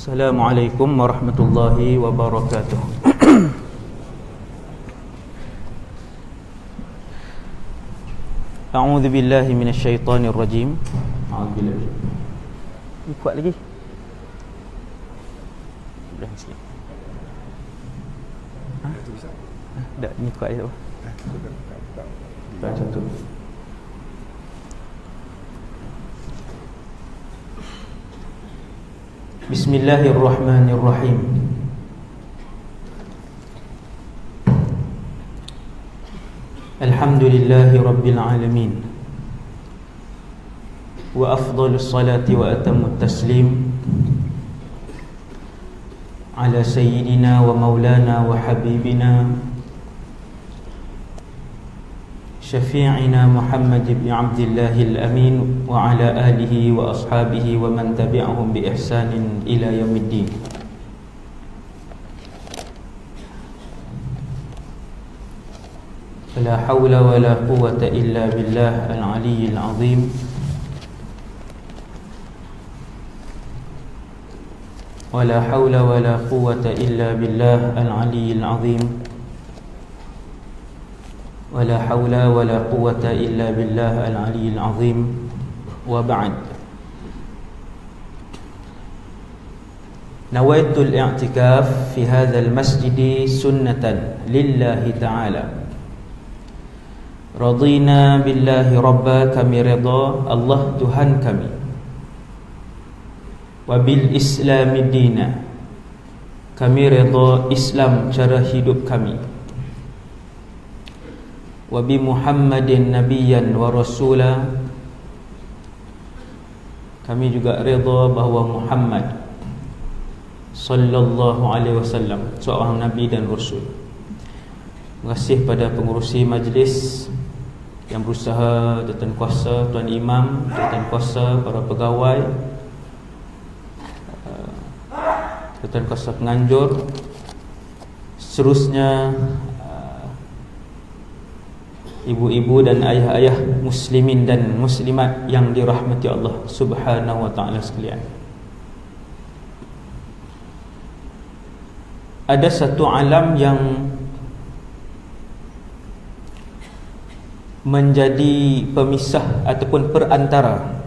Assalamualaikum warahmatullahi wabarakatuh. A'udzu billahi minasyaitonir rajim. A'udzubillahi. Kuat lagi. Dah sikit. Dah ni kuat je. Tak contoh. Bismillahirrahmanirrahim. Alhamdulillahi rabbil alamin. Wa afdhalus salati wa atammut taslim ala sayyidina wa maulana wa habibina syafi'ina Muhammad ibn Abdillahil Amin wa ala alihi wa ashabihi wa man tabi'ahum bi ihsanin ila yaumiddin. La hawla wa la quwwata illa billah al-aliyyil azim. Wa la hawla wa la quwwata illa billah al-aliyyil azim. ولا حول ولا قوة إلا بالله العلي العظيم وبعد نويت الاعتكاف في هذا المسجد سنة لله تعالى رضينا بالله ربا kami reda Allah Tuhan kami وبالإسلام دينا kami reda Islam cara hidup kami wa bi Muhammadin nabiyyan wa rasula kami juga redha bahawa Muhammad sallallahu alaihi wasallam seorang nabi dan rasul. Terima kasih pada pengurusi majlis yang berusaha, tuan kuasa, tuan imam, tuan kuasa, para pegawai, tuan kuasa penganjur, seterusnya ibu-ibu dan ayah-ayah muslimin dan muslimat yang dirahmati Allah Subhanahu wa ta'ala sekalian. Ada satu alam yang menjadi pemisah ataupun perantara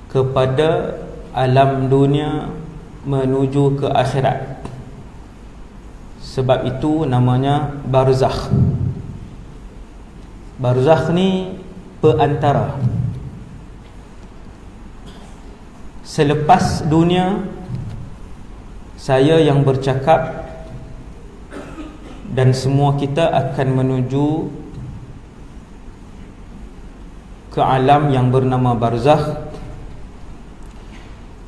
kepada alam dunia menuju ke akhirat. Sebab itu namanya barzakh. Barzakh ni perantara. Selepas dunia, saya yang bercakap dan semua kita akan menuju ke alam yang bernama barzakh,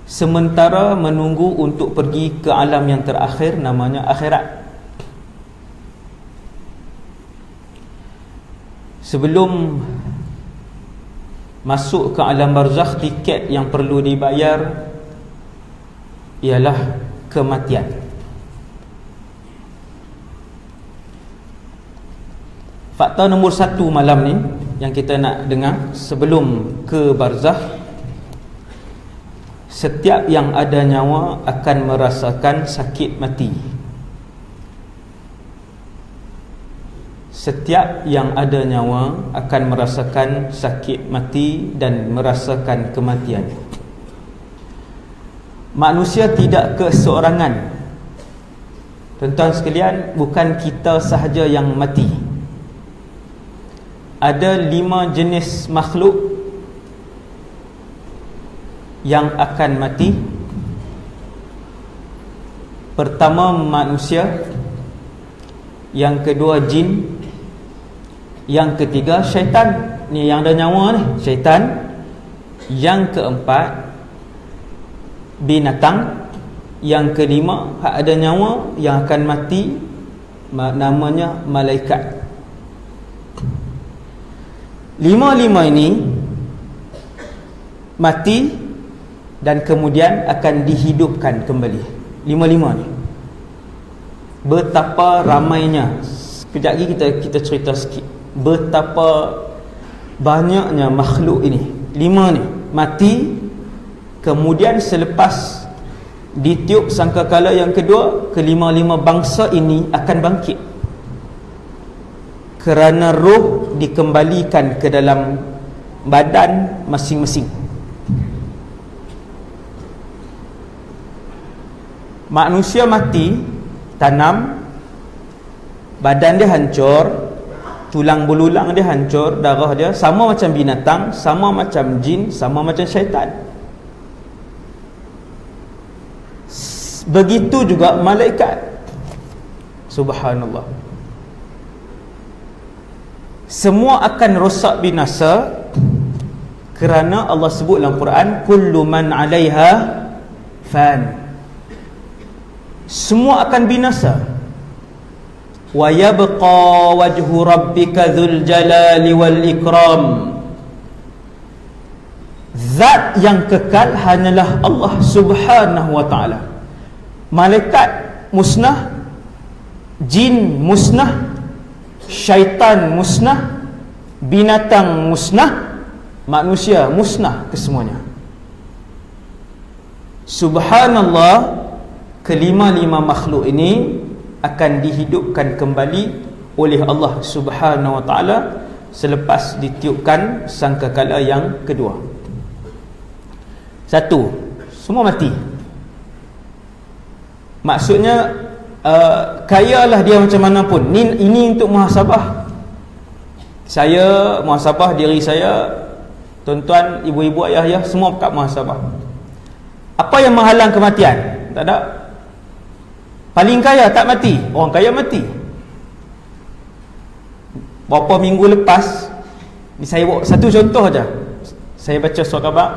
sementara menunggu untuk pergi ke alam yang terakhir namanya akhirat. Sebelum masuk ke alam barzakh, tiket yang perlu dibayar ialah kematian. Fakta nombor satu malam ni yang kita nak dengar sebelum ke barzakh, setiap yang ada nyawa akan merasakan sakit mati. Setiap yang ada nyawa akan merasakan sakit mati dan merasakan kematian. Manusia tidak keseorangan. Tuan-tuan sekalian, bukan kita sahaja yang mati. Ada 5 jenis makhluk yang akan mati. Pertama manusia, yang kedua jin, yang ketiga syaitan. Ni yang ada nyawa ni, syaitan. Yang keempat binatang. Yang kelima hak ada nyawa yang akan mati, namanya malaikat. 5 ini mati dan kemudian akan dihidupkan kembali. 5 ni betapa ramainya. Sekejap lagi kita cerita sikit betapa banyaknya makhluk ini. 5 ni mati, kemudian selepas Ditiup sangkakala yang kedua, kelima-lima bangsa ini akan bangkit kerana roh dikembalikan ke dalam badan masing-masing. Manusia mati, tanam, badan dia hancur, tulang belulang dia hancur, darah dia sama macam binatang, sama macam jin, sama macam syaitan. Begitu juga malaikat. Subhanallah. Semua akan rosak binasa kerana Allah sebut dalam Quran, kullu man 'alaiha fan. Semua akan binasa. Wa yabqa wajhu rabbika dzul jalali wal ikram. Zat yang kekal hanyalah Allah Subhanahu wa taala. Malaikat musnah, jin musnah, syaitan musnah, binatang musnah, manusia musnah kesemuanya. Subhanallah, kelima-lima makhluk ini akan dihidupkan kembali oleh Allah Subhanahu wa taala selepas ditiupkan sangkakala yang kedua. Satu, semua mati. Maksudnya kayalah dia macam mana pun. Ini untuk muhasabah. Saya muhasabah diri saya, tuan-tuan, ibu-ibu, ayah-ayah, semua kat muhasabah. Apa yang menghalang kematian? Tak ada. Paling kaya tak mati, orang kaya mati. Berapa minggu lepas, saya bawa satu contoh aja. Saya baca surat khabar,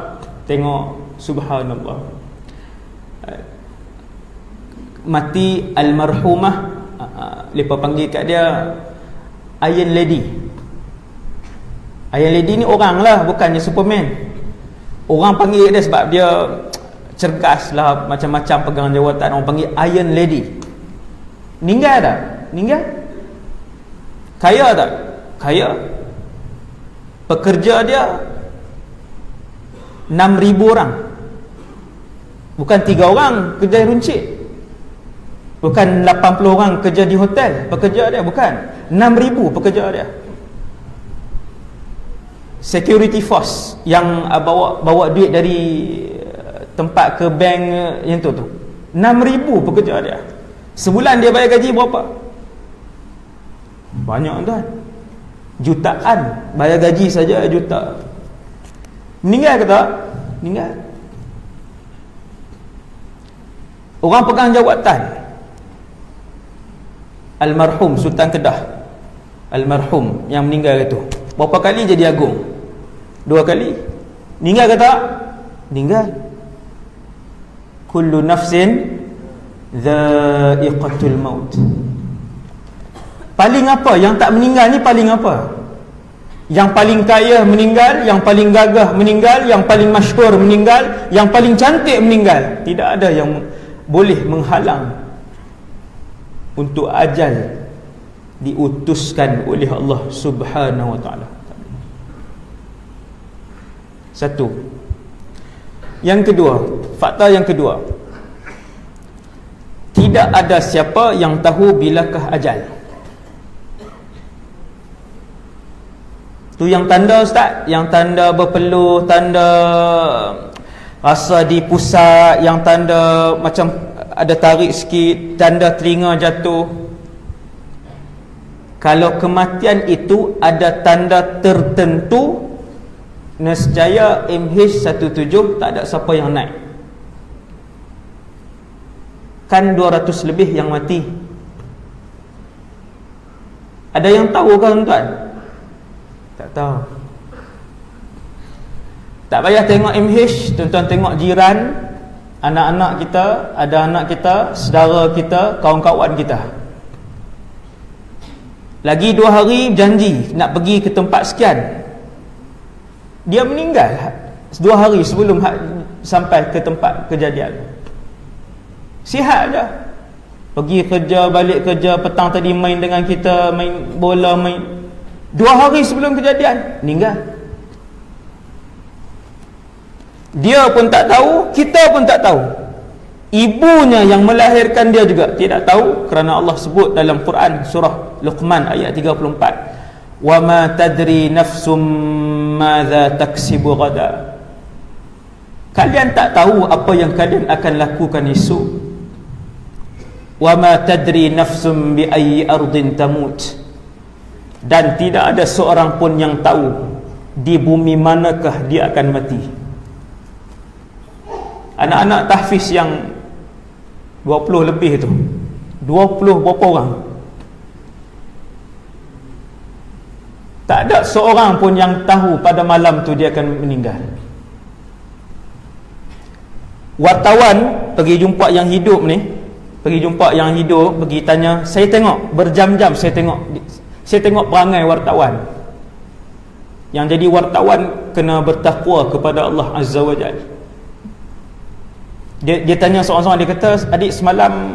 tengok, subhanallah, mati almarhumah, lepas panggil kat dia Iron Lady. Iron Lady ni orang lah, bukannya Superman. Orang panggil dia sebab dia cergas lah, macam-macam pegang jawatan. Orang panggil Iron Lady. Meninggal tak? Meninggal. Kaya tak? Kaya. Pekerja dia 6,000 orang. Bukan 3 orang kerja runcit, bukan 80 orang kerja di hotel pekerja dia, bukan. 6,000 pekerja dia. Security force yang bawa duit dari tempat ke bank yang tu 6,000 pekerja dia. Sebulan dia bayar gaji berapa? Banyak tuan. Jutaan. Bayar gaji saja juta. Meninggal ke tak? Meninggal. Orang pegang jawatan, almarhum Sultan Kedah, almarhum yang meninggal itu, berapa kali jadi agung? 2 kali. Meninggal ke tak? Meninggal. Kullu nafsin dha'iqatul maut. Paling apa? Yang tak meninggal ni paling apa? Yang paling kaya meninggal, yang paling gagah meninggal, yang paling masyhur meninggal, yang paling cantik meninggal. Tidak ada yang boleh menghalang untuk ajal diutuskan oleh Allah Subhanahu wa taala. Satu. Yang kedua, fakta yang kedua, tidak ada siapa yang tahu bilakah ajal. Tu yang tanda, ustaz, yang tanda berpeluh, tanda rasa di pusat, yang tanda macam ada tarik sikit, tanda telinga jatuh. Kalau kematian itu ada tanda tertentu, nescaya MH17 tak ada siapa yang naik. Kan 200 lebih yang mati. Ada yang tahu kan tuan? Tak tahu. Tak payah tengok MH, tuan-tuan tengok jiran, anak-anak kita, ada anak kita, saudara kita, kawan-kawan kita. Lagi 2 hari janji nak pergi ke tempat sekian, dia meninggal 2 hari sebelum sampai ke tempat kejadian. Sihat je, pergi kerja, balik kerja, petang tadi main dengan kita, main bola, 2 hari sebelum kejadian meninggal. Dia pun tak tahu, kita pun tak tahu. Ibunya yang melahirkan dia juga tidak tahu, kerana Allah sebut dalam Quran surah Luqman ayat 34, wa ma tadri nafsum madza taksibu ghada. Kalian tak tahu apa yang kalian akan lakukan esok. Wa ma tadri nafsum bi ayyi ardin tamut. Dan tidak ada seorang pun yang tahu di bumi manakah dia akan mati. Anak-anak tahfiz yang 20 lebih tu, 20 berapa orang, tak ada seorang pun yang tahu pada malam tu dia akan meninggal. Wartawan pergi jumpa yang hidup ni, pergi tanya, saya tengok berjam-jam, saya tengok perangai wartawan. Yang jadi wartawan kena bertakwa kepada Allah Azza wa Jalla. Dia tanya seorang-seorang, dia kata, adik semalam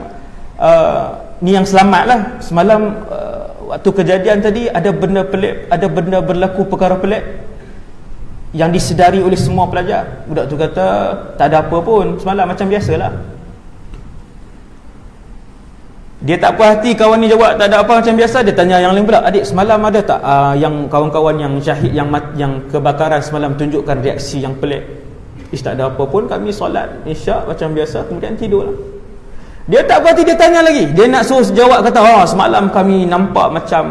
ni yang selamat lah, semalam waktu kejadian tadi ada benda pelik, ada benda berlaku perkara pelik yang disedari oleh semua pelajar. Budak tu kata, tak ada apa pun, semalam macam biasalah. Dia tak puas hati, kawan ni jawab tak ada apa macam biasa. Dia tanya yang lain pula, adik semalam ada tak yang kawan-kawan yang syahid yang kebakaran semalam tunjukkan reaksi yang pelik? Tak ada apa pun, kami solat isyak macam biasa, kemudian tidur lah. Dia tak berhenti, dia tanya lagi. Dia nak suruh jawab, kata, semalam kami nampak macam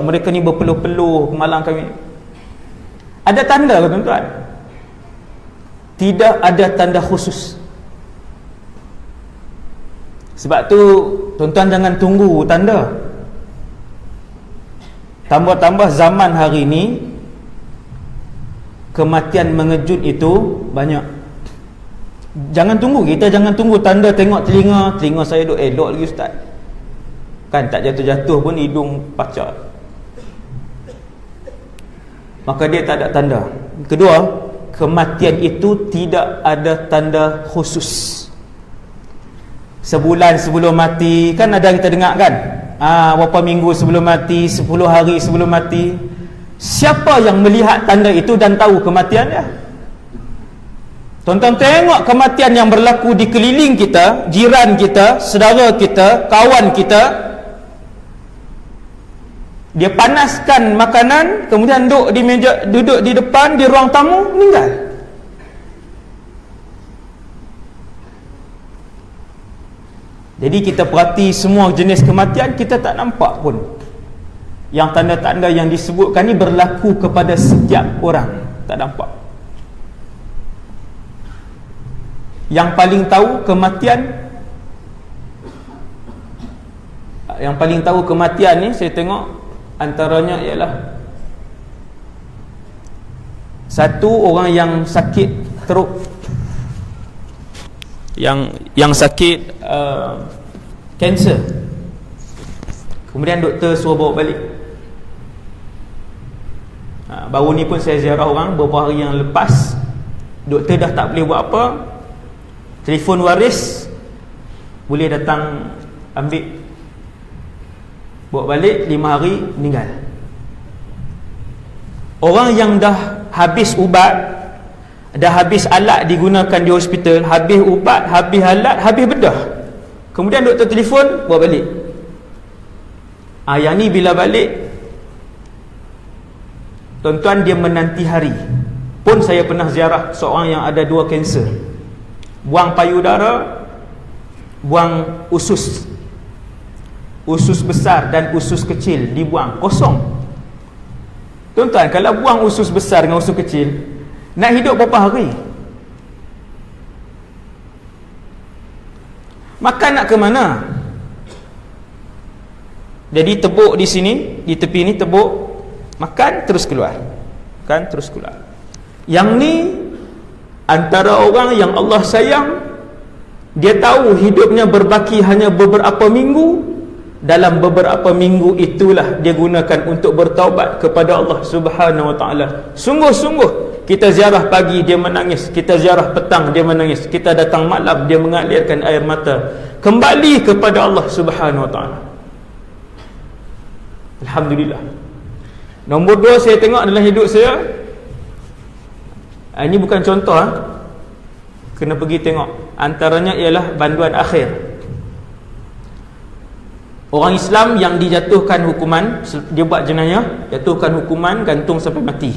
mereka ni berpeluh-peluh, malam kami. Ada tanda ke tuan-tuan? Tidak ada tanda khusus. Sebab tu tuan-tuan jangan tunggu tanda. Tambah-tambah zaman hari ni kematian mengejut itu banyak. Jangan tunggu, kita jangan tunggu tanda. Tengok telinga saya duk elok lagi ustaz, kan tak jatuh-jatuh pun hidung pacak, maka dia tak ada tanda. Kedua, kematian itu tidak ada tanda khusus. Sebulan sebelum mati, kan ada kita dengar kan, berapa minggu sebelum mati, 10 hari sebelum mati. Siapa yang melihat tanda itu dan tahu kematian dia? Tonton tengok kematian yang berlaku di keliling kita, jiran kita, saudara kita, kawan kita. Dia panaskan makanan, kemudian duduk di meja, duduk di depan di ruang tamu, meninggal. Jadi kita perhati semua jenis kematian, kita tak nampak pun. Yang tanda-tanda yang disebutkan ni berlaku kepada setiap orang, tak nampak. Yang paling tahu kematian ni saya tengok antaranya ialah satu orang yang sakit teruk, yang sakit kanser, kemudian doktor suruh bawa balik. Baru ni pun saya ziarah orang beberapa hari yang lepas, doktor dah tak boleh buat apa, telefon waris boleh datang ambil, bawa balik, 5 hari meninggal. Orang yang dah habis ubat, dah habis alat digunakan di hospital, habis ubat, habis alat, habis bedah, kemudian doktor telefon bawa balik. Yang ni bila balik, tuan-tuan, dia menanti hari. Pun saya pernah ziarah seorang yang ada 2 kanser, buang payudara, buang usus besar dan usus kecil dibuang, kosong. Tuan-tuan, kalau buang usus besar dengan usus kecil, nak hidup berapa hari? Makan nak ke mana? Jadi tebuk di sini, di tepi ni tebuk, makan terus keluar, kan terus keluar. Yang ni antara orang yang Allah sayang, dia tahu hidupnya berbaki hanya beberapa minggu. Dalam beberapa minggu itulah dia gunakan untuk bertaubat kepada Allah Subhanahu Wa Taala. Sungguh-sungguh kita ziarah pagi dia menangis, kita ziarah petang dia menangis, kita datang malam dia mengalirkan air mata kembali kepada Allah Subhanahu Wa Taala. Alhamdulillah. Nombor 2 saya tengok dalam hidup saya, ini bukan contoh, kena pergi tengok. Antaranya ialah banduan akhir. Orang Islam yang dijatuhkan hukuman, dia buat jenayah, jatuhkan hukuman gantung sampai mati.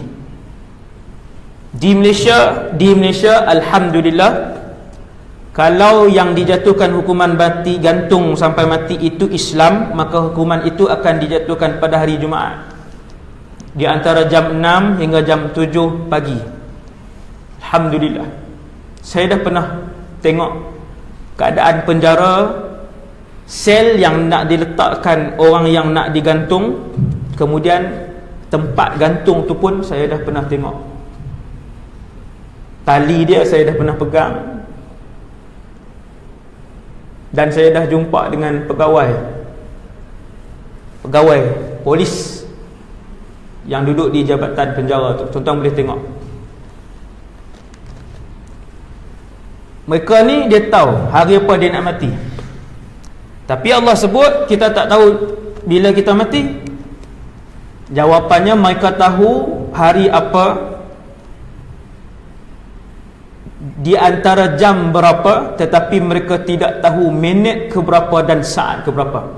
Di Malaysia alhamdulillah, kalau yang dijatuhkan hukuman mati gantung sampai mati itu Islam, maka hukuman itu akan dijatuhkan pada hari Jumaat di antara jam 6 hingga jam 7 pagi. Alhamdulillah. Saya dah pernah tengok keadaan penjara, sel yang nak diletakkan orang yang nak digantung, kemudian tempat gantung tu pun saya dah pernah tengok. Tali dia saya dah pernah pegang, dan saya dah jumpa dengan pegawai polis yang duduk di jabatan penjara tu. Tuan-tuan boleh tengok. Mereka ni dia tahu hari apa dia nak mati, tapi Allah sebut kita tak tahu bila kita mati. Jawapannya mereka tahu hari apa, di antara jam berapa, tetapi mereka tidak tahu minit keberapa dan saat keberapa.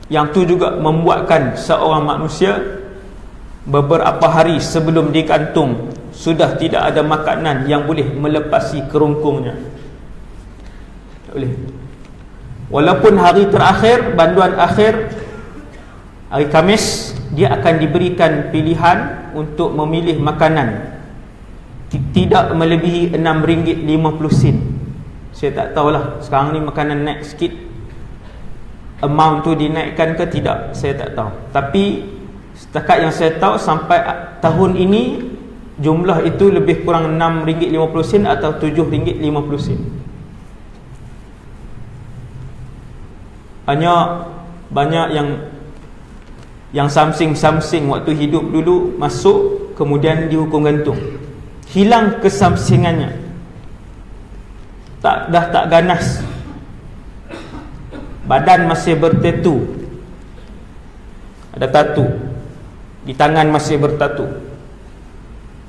Yang tu juga membuatkan seorang manusia beberapa hari sebelum digantung sudah tidak ada makanan yang boleh melepasi kerungkungnya. Tak boleh. Walaupun hari terakhir, banduan akhir, hari Khamis, dia akan diberikan pilihan untuk memilih makanan tidak melebihi RM6.50. Saya tak tahulah sekarang ni makanan naik sikit, amount tu dinaikkan ke tidak, saya tak tahu. Tapi setakat yang saya tahu sampai tahun ini jumlah itu lebih kurang RM6.50 atau RM7.50. Banyak yang samsing waktu hidup dulu masuk kemudian dihukum gantung. Hilang kesamsingannya, dah tak ganas, badan masih bertatu, ada tatu, di tangan masih bertatu.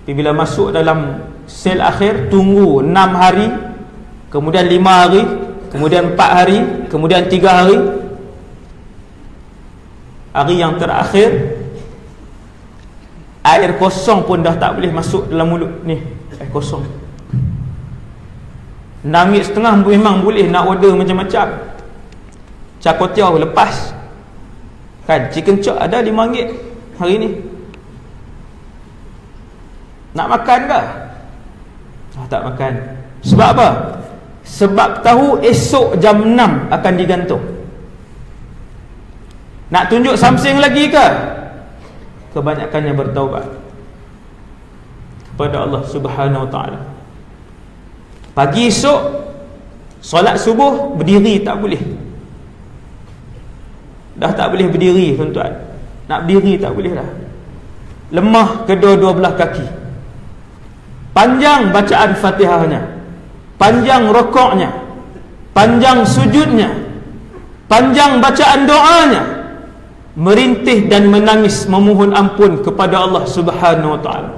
Tapi bila masuk dalam sel akhir, tunggu 6 hari, kemudian 5 hari, kemudian 4 hari, kemudian 3 hari. Hari yang terakhir, air kosong pun dah tak boleh masuk dalam mulut ni. Air kosong. RM6.5 memang boleh nak order macam-macam. Cakotiau lepas kan, chicken chop ada RM5 hari ni. Nak makan ke? Tak makan. Sebab apa? Sebab tahu esok jam 6 akan digantung. Nak tunjuk samsing lagi ke? Kebanyakannya bertaubat kepada Allah Subhanahu Wa Taala. Pagi esok solat subuh berdiri tak boleh. Dah tak boleh berdiri tuan-tuan. Nak berdiri tak boleh dah. Lemah kedua-dua belah kaki. Panjang bacaan Fatihahnya, panjang rokoknya, panjang sujudnya, panjang bacaan doanya, merintih dan menangis memohon ampun kepada Allah Subhanahu Wa Taala.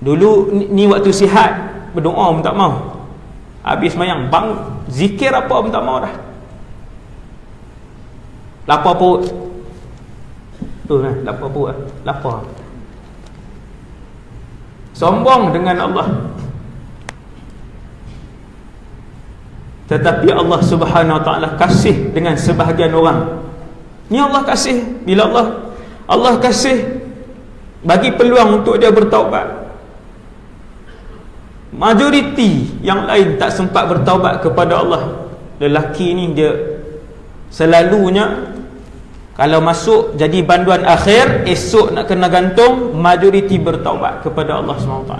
Dulu ni waktu sihat, berdoa pun tak mau. Habis sembahyang bang zikir apa pun tak mau dah. Lapar perut. Tu kan, lapar perut lah. Lapar. Sombong dengan Allah. Tetapi Allah Subhanahu Wa Taala kasih dengan sebahagian orang. Ni Allah kasih. Bila Allah kasih, bagi peluang untuk dia bertaubat. Majoriti yang lain tak sempat bertaubat kepada Allah. Lelaki ni dia selalunya kalau masuk jadi banduan akhir, esok nak kena gantung, majoriti bertaubat kepada Allah SWT.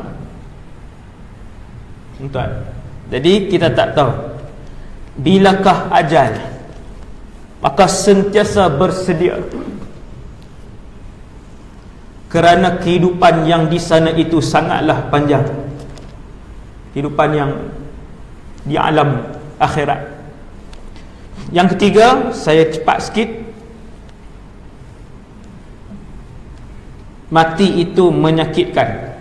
Tuan. Jadi kita tak tahu bilakah ajal, maka sentiasa bersedia, kerana kehidupan yang di sana itu sangatlah panjang. Kehidupan yang di alam akhirat. Yang ketiga, saya cepat sikit. Mati itu menyakitkan.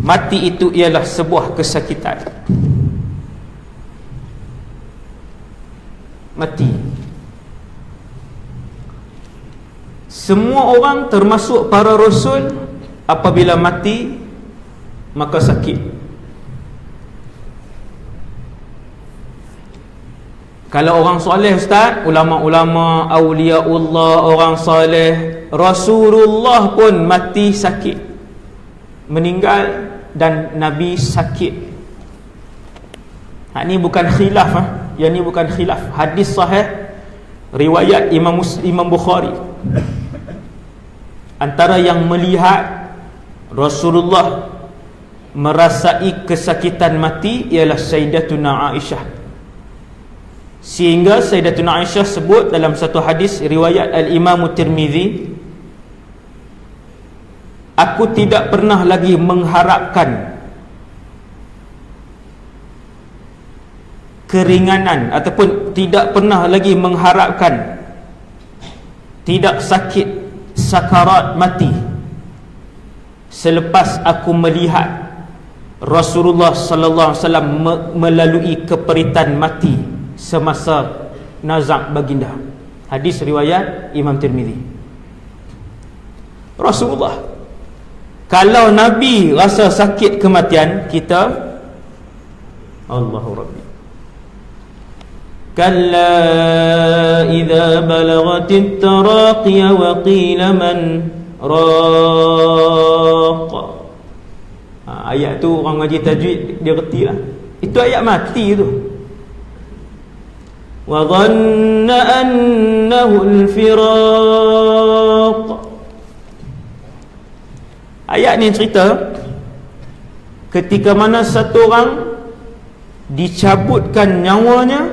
Mati itu ialah sebuah kesakitan. Mati. Semua orang termasuk para rasul apabila mati maka sakit. Kalau orang soleh ustaz, ulama-ulama, awliyaullah, orang soleh, Rasulullah pun mati sakit, meninggal dan Nabi sakit. Ini bukan khilaf, yang ni bukan khilaf. Hadis sahih riwayat Imam Bukhari. Antara yang melihat Rasulullah merasai kesakitan mati ialah Sayyidatuna Aisyah. Sehingga Sayyidatuna Aisyah sebut dalam satu hadis riwayat Al-Imam Tirmizi, aku tidak pernah lagi mengharapkan keringanan, ataupun tidak pernah lagi mengharapkan tidak sakit sakarat mati selepas aku melihat Rasulullah sallallahu alaihi wasallam melalui keperitan mati semasa nazak baginda. Hadis riwayat Imam Tirmizi. Rasulullah, kalau Nabi rasa sakit kematian, kita Allahu Rabbi, kalla idza balagatit taraqiya wa qila man raq. Ayat tu orang ngaji tajwid dia reti lah. Itu ayat mati tu. Wa dhanna annahu al-firaq. Ayat ni cerita ketika mana satu orang dicabutkan nyawanya,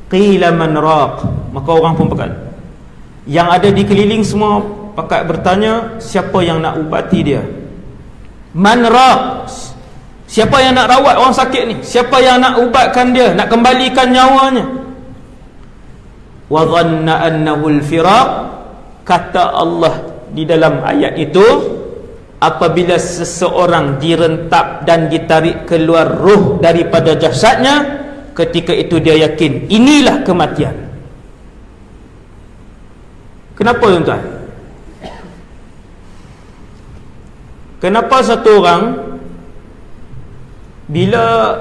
qila man raq, maka orang pun pekat. Yang ada di keliling semua pakat bertanya, siapa yang nak ubati dia? Man raq, siapa yang nak rawat orang sakit ni? Siapa yang nak ubatkan dia, nak kembalikan nyawanya? Wa dhanna annahu al-firaq, kata Allah di dalam ayat itu, apabila seseorang direntap dan ditarik keluar ruh daripada jasadnya, ketika itu dia yakin inilah kematian. Kenapa tuan-tuan? Kenapa satu orang bila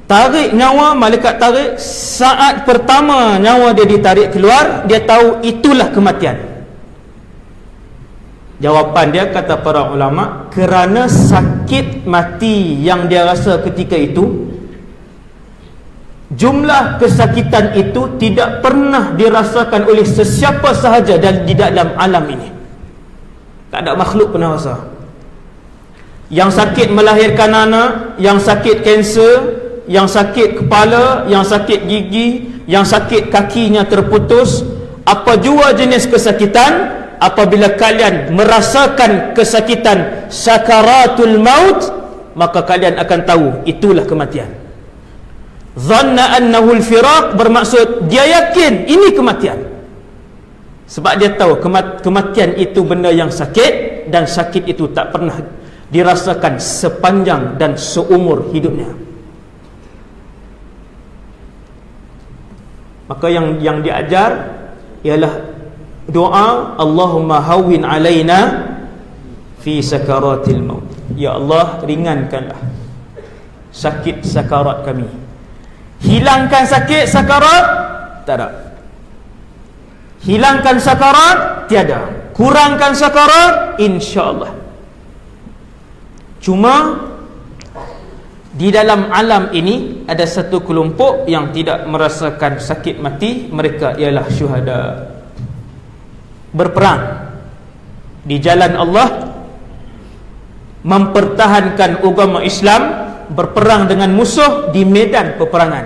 tarik nyawa, malaikat tarik, saat pertama nyawa dia ditarik keluar, dia tahu itulah kematian? Jawapan dia, kata para ulama, kerana sakit mati yang dia rasa ketika itu, jumlah kesakitan itu tidak pernah dirasakan oleh sesiapa sahaja di dalam alam ini. Tak ada makhluk pernah rasa. Yang sakit melahirkan anak, yang sakit kanser, yang sakit kepala, yang sakit gigi, yang sakit kakinya terputus, apa jua jenis kesakitan, apabila kalian merasakan kesakitan sakaratul maut, maka kalian akan tahu itulah kematian. Dhanna annahu al-firaq bermaksud dia yakin ini kematian. Sebab dia tahu kematian itu benda yang sakit, dan sakit itu tak pernah dirasakan sepanjang dan seumur hidupnya. Maka yang diajar ialah doa, Allahumma hawwin alaina fi sakaratil maut. Ya Allah, ringankanlah sakit sakarat kami. Hilangkan sakit sakarat? Tak ada. Hilangkan sakarat? Tiada. Kurangkan sakarat? InsyaAllah. Cuma di dalam alam ini ada satu kelompok yang tidak merasakan sakit mati. Mereka ialah syuhada. Berperang di jalan Allah, mempertahankan agama Islam, berperang dengan musuh di medan peperangan.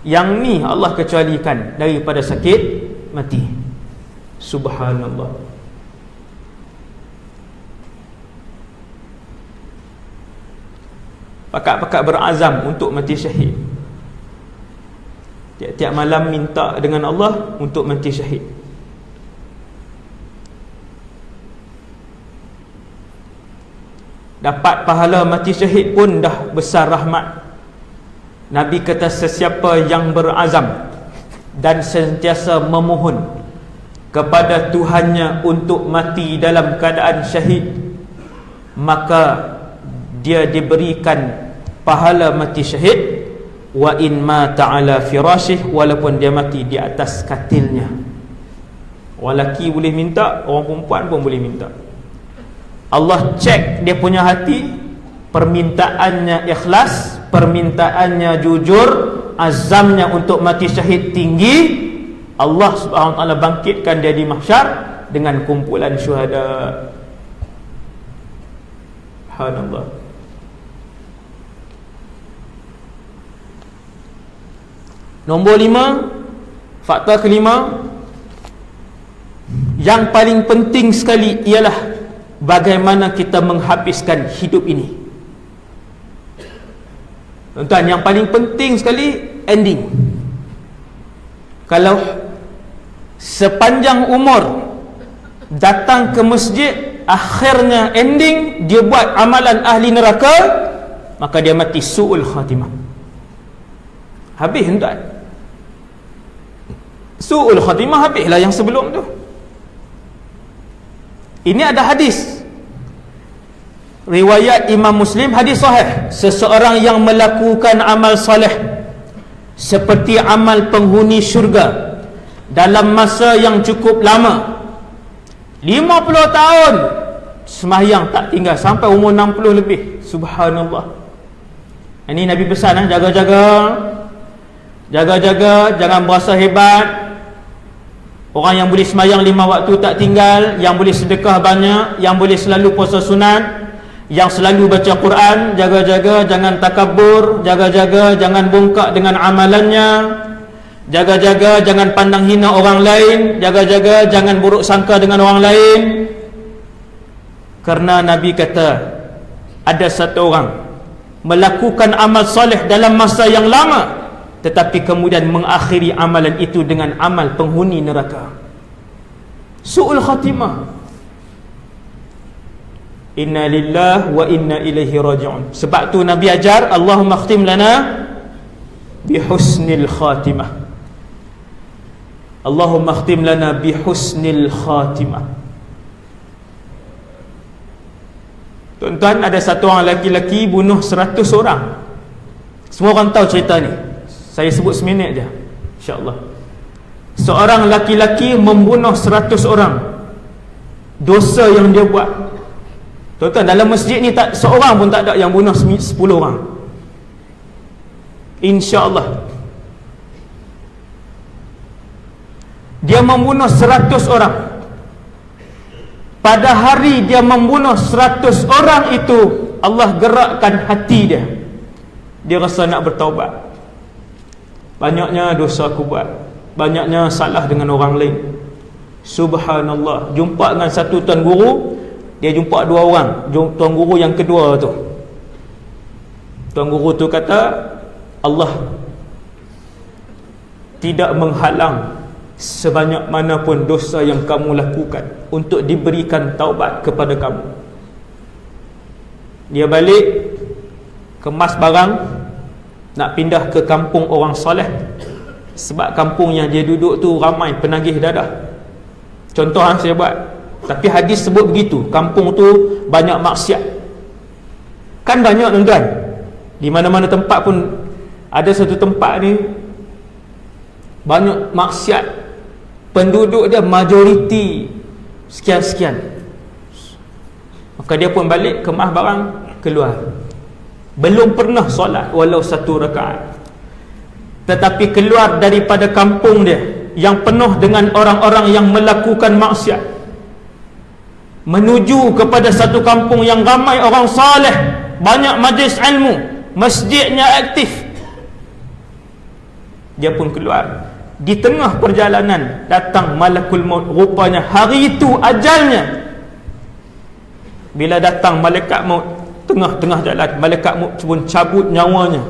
Yang ni Allah kecualikan daripada sakit mati. Subhanallah. Pakat-pakat berazam untuk mati syahid. Tiap-tiap malam minta dengan Allah untuk mati syahid. dapat pahala mati syahid pun dah besar rahmat. Nabi kata sesiapa yang berazam dan sentiasa memohon kepada Tuhannya untuk mati dalam keadaan syahid, maka dia diberikan pahala mati syahid. Wa in mata ala firashih, walaupun dia mati di atas katilnya. Orang lelaki boleh minta, orang perempuan pun boleh minta. Allah cek dia punya hati, permintaannya ikhlas, permintaannya jujur, azamnya untuk mati syahid tinggi. Allah Subhanahu wa taala bangkitkan dia di mahsyar dengan kumpulan syuhada. Subhanallah. Nombor 5, fakta kelima, yang paling penting sekali ialah bagaimana kita menghabiskan hidup ini. Tuan-tuan, yang paling penting sekali ending. Kalau sepanjang umur datang ke masjid, akhirnya ending dia buat amalan ahli neraka, maka dia mati su'ul khatimah. Habis tuan. Su'ul khatimah habislah yang sebelum tu. Ini ada hadis riwayat Imam Muslim, hadis sahih. Seseorang yang melakukan amal soleh seperti amal penghuni syurga dalam masa yang cukup lama, 50 tahun sembahyang tak tinggal sampai umur 60 lebih. Subhanallah. Ini Nabi pesan, jaga-jaga, jangan berasa hebat. Orang yang boleh sembahyang 5 waktu tak tinggal, yang boleh sedekah banyak, yang boleh selalu puasa sunat, yang selalu baca Quran, jaga-jaga jangan takabur, jaga-jaga jangan bongkak dengan amalannya, jaga-jaga jangan pandang hina orang lain, jaga-jaga jangan buruk sangka dengan orang lain. Karena Nabi kata, ada satu orang melakukan amal soleh dalam masa yang lama, tetapi kemudian mengakhiri amalan itu dengan amal penghuni neraka. Su'ul khatimah. Inna lillahi wa inna ilaihi raji'un. Sebab tu Nabi ajar, Allahumma khtim lana bihusnil khatimah. Allahumma khtim lana bihusnil khatimah. Tuan-tuan, ada satu orang lelaki bunuh 100 orang. Semua orang tahu cerita ni. Saya sebut seminit je, insya-Allah. Seorang laki-laki membunuh 100 orang. Dosa yang dia buat. Tuan-tuan, dalam masjid ni tak seorang pun tak ada yang bunuh 10 orang. Insya-Allah. Dia membunuh 100 orang. Pada hari dia membunuh 100 orang itu, Allah gerakkan hati dia. Dia rasa nak bertaubat. Banyaknya dosa aku buat, banyaknya salah dengan orang lain. Subhanallah. Jumpa dengan satu tuan guru, dia jumpa 2 orang. Tuan guru yang kedua tu, tuan guru tu kata, Allah tidak menghalang sebanyak manapun dosa yang kamu lakukan untuk diberikan taubat kepada kamu. Dia balik, kemas barang, nak pindah ke kampung orang soleh. Sebab kampung yang dia duduk tu ramai penagih dadah. Contoh saya buat, tapi hadis sebut begitu, kampung tu banyak maksiat. Kan banyak tuan-tuan, di mana-mana tempat pun ada satu tempat ni banyak maksiat, penduduk dia majoriti sekian-sekian. Maka dia pun balik, kemas barang, keluar. Belum pernah solat walau 1 rakaat, tetapi keluar daripada kampung dia yang penuh dengan orang-orang yang melakukan maksiat, menuju kepada satu kampung yang ramai orang saleh, banyak majlis ilmu, masjidnya aktif. Dia pun keluar. Di tengah perjalanan datang malakul maut. Rupanya hari itu ajalnya. Bila datang malaikat maut tengah-tengah jalan, malaikat maut pun cabut nyawanya.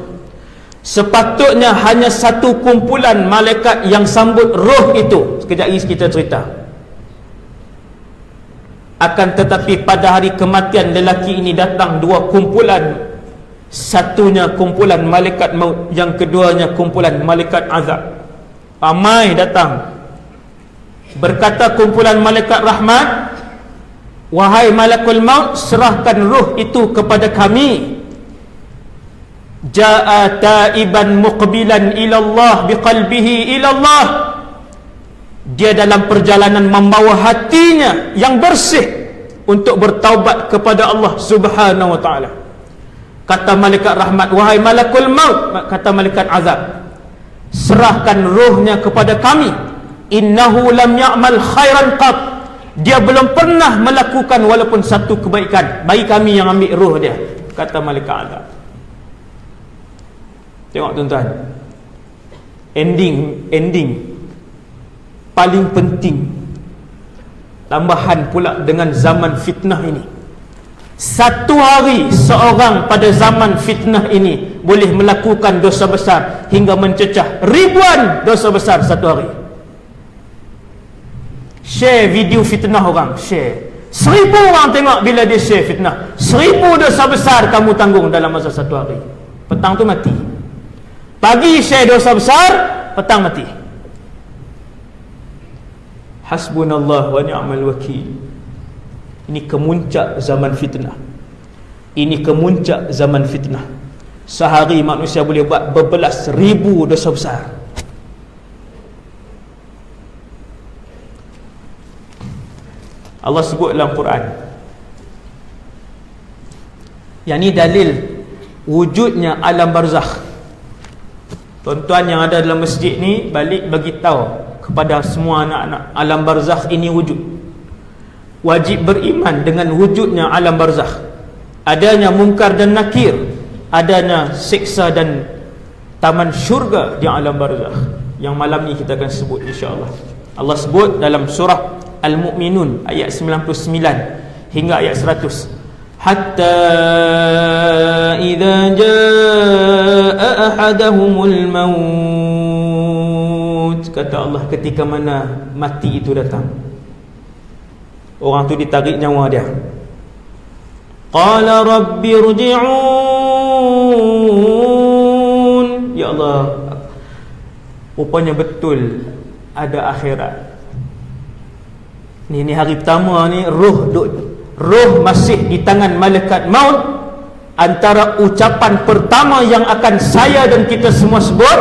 Sepatutnya hanya satu kumpulan malaikat yang sambut roh itu. Sekejap lagi kita cerita. Akan tetapi pada hari kematian lelaki ini datang dua kumpulan. Satunya kumpulan malaikat maut, yang keduanya kumpulan malaikat azab. Ramai datang. Berkata kumpulan malaikat rahmat, wahai malakul maut, serahkan ruh itu kepada kami. Ja'a taiban muqbilan ilallah biqalbihi ilallah. Dia dalam perjalanan membawa hatinya yang bersih untuk bertaubat kepada Allah Subhanahu wa ta'ala. Kata malaikat rahmat, wahai malakul maut, kata malaikat azab, serahkan ruhnya kepada kami. Innahu lam ya'mal khairan qat. Dia belum pernah melakukan walaupun satu kebaikan. Bagi kami yang ambil ruh dia, kata malaikat azab. Tengok tuan-tuan, ending paling penting, tambahan pula dengan zaman fitnah ini. Satu hari seorang pada zaman fitnah ini boleh melakukan dosa besar hingga mencecah ribuan dosa besar satu hari. Share video fitnah orang, share. 1000 orang tengok bila dia share fitnah. 1000 dosa besar kamu tanggung dalam masa satu hari. Petang tu mati. Pagi share dosa besar, petang mati. Hasbunallah wa ni'mal wakil. Ini kemuncak zaman fitnah. Ini kemuncak zaman fitnah. Sehari manusia boleh buat berbelas ribu dosa besar. Allah sebut dalam Quran. Yang ni dalil wujudnya alam barzakh. Tuan-tuan yang ada dalam masjid ni balik bagi tahu kepada semua anak-anak, alam barzakh ini wujud. Wajib beriman dengan wujudnya alam barzakh. Adanya munkar dan nakir, adanya siksa dan taman syurga di alam barzakh, yang malam ni kita akan sebut insya-Allah. Allah sebut dalam surah Al-Mu'minun ayat 99 hingga ayat 100. Hatta idza jaa ahadahumul maut, kata Allah, ketika mana mati itu datang, orang tu ditarik nyawa dia. Qala rabbi rji'un. Ya Allah, rupanya betul ada akhirat. Ni hari pertama ni roh masih di tangan malaikat maut. Antara ucapan pertama yang akan saya dan kita semua sebut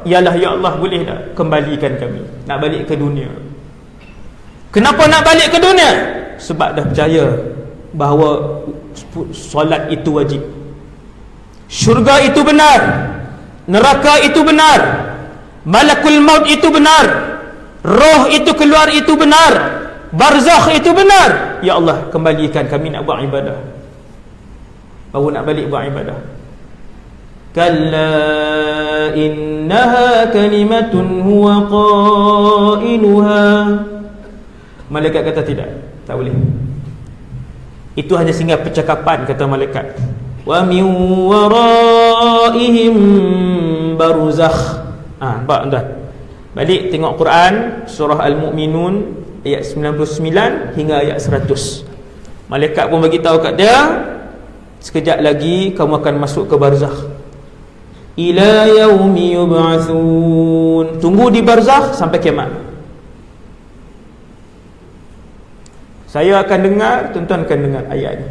ialah, ya Allah, boleh tak kembalikan kami, nak balik ke dunia. Kenapa nak balik ke dunia? Sebab dah percaya bahawa solat itu wajib, syurga itu benar, neraka itu benar, malakul maut itu benar, roh itu keluar itu benar, barzakh itu benar. Ya Allah, kembalikan kami nak buat ibadah. Baru nak balik buat ibadah. Kalla innaha kalimatun huwa qailuha. Malaikat kata tidak, tak boleh. Itu hanya singgah percakapan, kata malaikat. Wa min waraihim barzakh. Nampak tuan? Balik tengok Quran surah Al-Mu'minun ayat 99 hingga ayat 100. Malaikat pun bagi tahu kat dia, sekejap lagi kamu akan masuk ke barzakh. Ila yaumi yub'atsun. Tunggu di barzakh sampai kiamat. Saya akan dengar, tuan-tuan akan dengar ayat ini.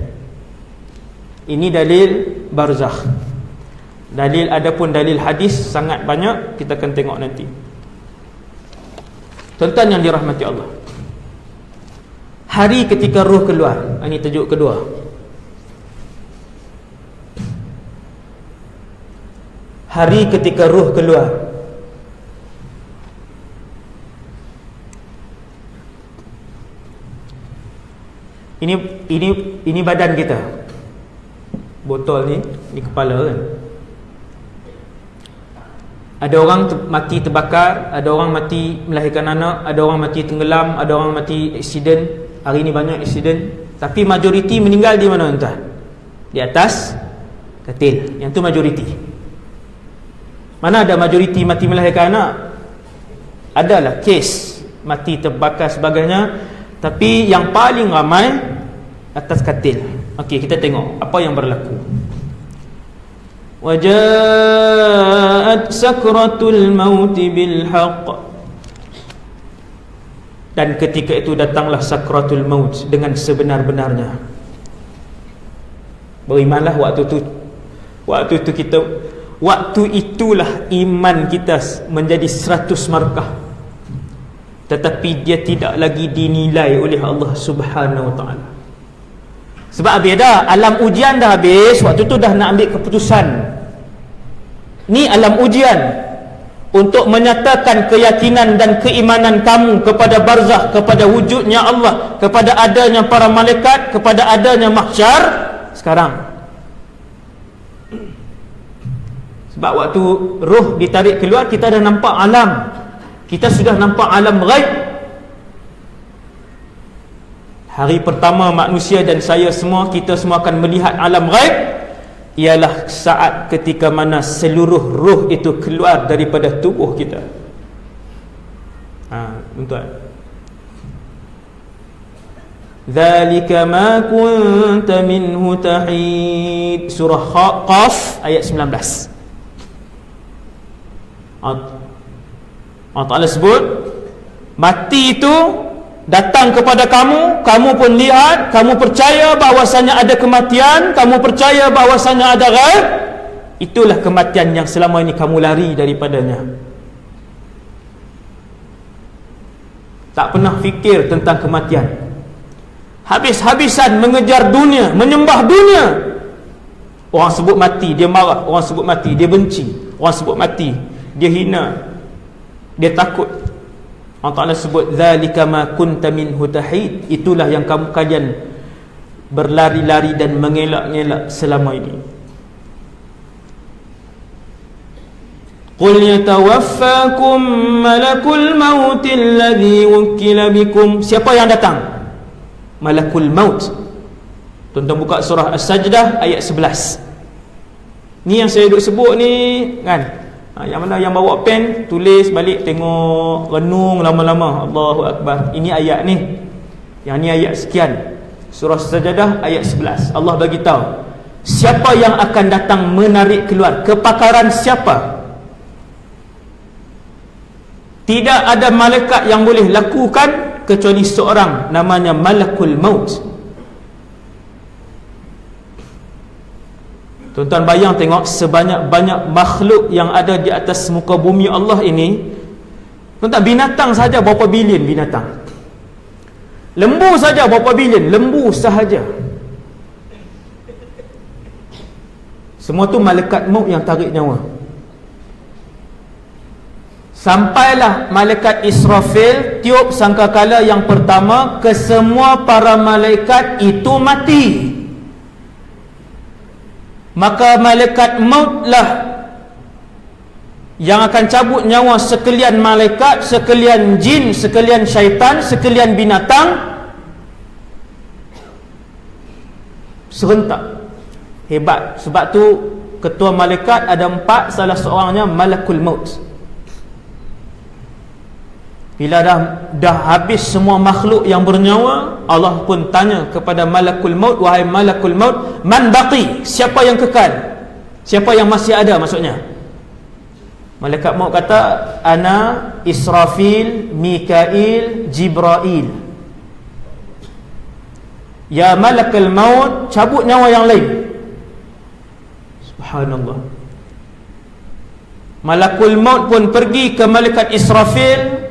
Ini dalil barzakh. Adapun dalil hadis sangat banyak, kita akan tengok nanti. Tuan-tuan yang dirahmati Allah, hari ketika roh keluar, ini tajuk kedua. Hari ketika roh keluar. Ini badan kita. Botol ni kepala kan. Ada orang mati terbakar, ada orang mati melahirkan anak, ada orang mati tenggelam, ada orang mati aksiden. Hari ni banyak aksiden. Tapi majoriti meninggal di mana tuan? Di atas katil. Yang tu majoriti. Mana ada majoriti mati melahirkan anak? Adalah kes mati terbakar sebagainya. Tapi yang paling ramai atas katil. Okey, kita tengok apa yang berlaku. Wajaat sakratul maut bil haqq. Dan ketika itu datanglah sakratul maut dengan sebenar-benarnya. Berimanlah waktu itu waktu itulah iman kita menjadi 100 markah. Tetapi dia tidak lagi dinilai oleh Allah Subhanahu wa taala. Sebab habis dah, alam ujian dah habis, waktu tu dah nak ambil keputusan. Ni alam ujian untuk menyatakan keyakinan dan keimanan kamu kepada barzakh, kepada wujudnya Allah, kepada adanya para malaikat, kepada adanya mahsyar sekarang. Sebab waktu roh ditarik keluar, kita dah nampak alam. Kita sudah nampak alam ghaib. Hari pertama manusia dan saya semua, kita semua akan melihat alam ghaib, ialah saat ketika mana seluruh roh itu keluar daripada tubuh kita. Tuan. Dzalika ma kunta minhu tahid. Surah Qaf ayat 19. Allah Ta'ala sebut mati itu datang kepada kamu, kamu pun lihat, kamu percaya bahawasanya ada kematian, kamu percaya bahawasanya ada ghaib. Itulah kematian yang selama ini kamu lari daripadanya. Tak pernah fikir tentang kematian. Habis-habisan mengejar dunia, menyembah dunia. Orang sebut mati, dia marah. Orang sebut mati, dia benci. Orang sebut mati, dia hina, dia takut. Allah Ta'ala sebut dzalika ma kunta minhu tahid. Itulah yang kalian berlari-lari dan mengelak-ngelak selama ini. Qul yatawaffakum malakul maut alladhi wukila bikum. Siapa yang datang? Malakul maut. Tuan-tuan buka surah As-Sajdah ayat 11. Ni yang saya duk sebut ni kan. Yang mana yang bawa pen, tulis balik, tengok, renung lama-lama. Allahu Akbar. Ini ayat ni. Yang ni ayat sekian. Surah Sajadah ayat 11. Allah bagi tahu siapa yang akan datang menarik keluar. Kepakaran siapa? Tidak ada malaikat yang boleh lakukan kecuali seorang, namanya Malakul Maut. Tuan-tuan bayang tengok sebanyak-banyak makhluk yang ada di atas muka bumi Allah ini. Tuan-tuan, binatang saja berapa bilion binatang. Lembu saja berapa bilion lembu sahaja. Semua tu malaikat maut yang tarik nyawa. Sampailah malaikat Israfil tiup sangkakala yang pertama, ke semua para malaikat itu mati. Maka malaikat mautlah yang akan cabut nyawa sekalian malaikat, sekalian jin, sekalian syaitan, sekalian binatang serentak. Hebat. Sebab tu ketua malaikat ada 4, salah seorangnya Malakul Maut. Bila dah habis semua makhluk yang bernyawa, Allah pun tanya kepada Malakul Maut, wahai Malakul Maut, man baqi? Siapa yang kekal? Siapa yang masih ada maksudnya? Malaikat Maut kata, ana Israfil, Mikail, Jibrail. Ya Malakul Maut, cabut nyawa yang lain. Subhanallah. Malakul Maut pun pergi ke Malaikat Israfil.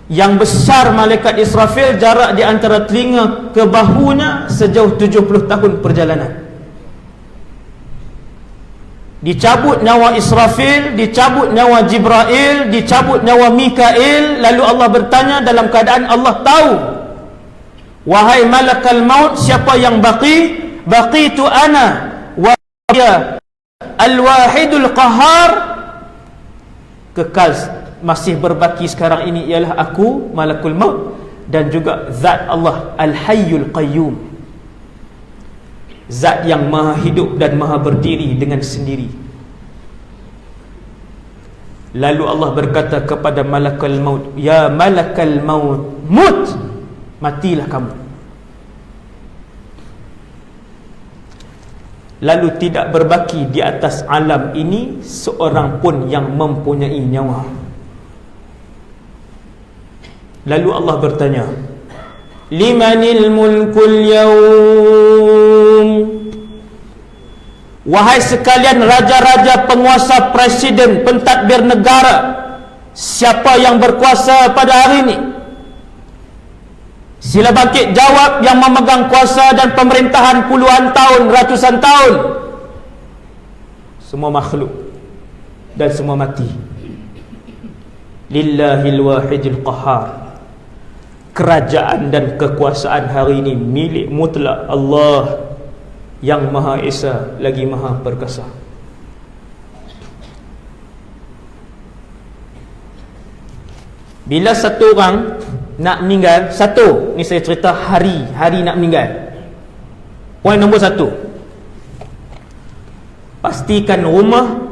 Yang besar malaikat Israfil, jarak di antara telinga ke bahunya sejauh 70 tahun perjalanan. Dicabut nyawa Israfil, dicabut nyawa Jibrail, dicabut nyawa Mikail. Lalu Allah bertanya dalam keadaan Allah tahu, wahai malakal maut, siapa yang baqi? Baqitu ana wa ya al-wahidul qahar. Kekal masih berbaki sekarang ini ialah aku, Malakul Maut, dan juga zat Allah Al-Hayyul Qayyum, zat yang maha hidup dan maha berdiri dengan sendiri. Lalu Allah berkata kepada Malakul Maut, ya Malakal Maut, mut, matilah kamu. lalu tidak berbaki di atas alam ini seorang pun yang mempunyai nyawa. Lalu Allah bertanya, limanil mulkul yawm, wahai sekalian raja-raja, penguasa, presiden, pentadbir negara, siapa yang berkuasa pada hari ini? Sila bangkit jawab yang memegang kuasa dan pemerintahan puluhan tahun, ratusan tahun. Semua makhluk dan semua mati. Lillahil wahidil qahar. Kerajaan dan kekuasaan hari ini milik mutlak Allah yang Maha Esa lagi Maha Perkasa. Bila satu orang nak meninggal, satu, ni saya cerita hari nak meninggal. Poin nombor satu, pastikan rumah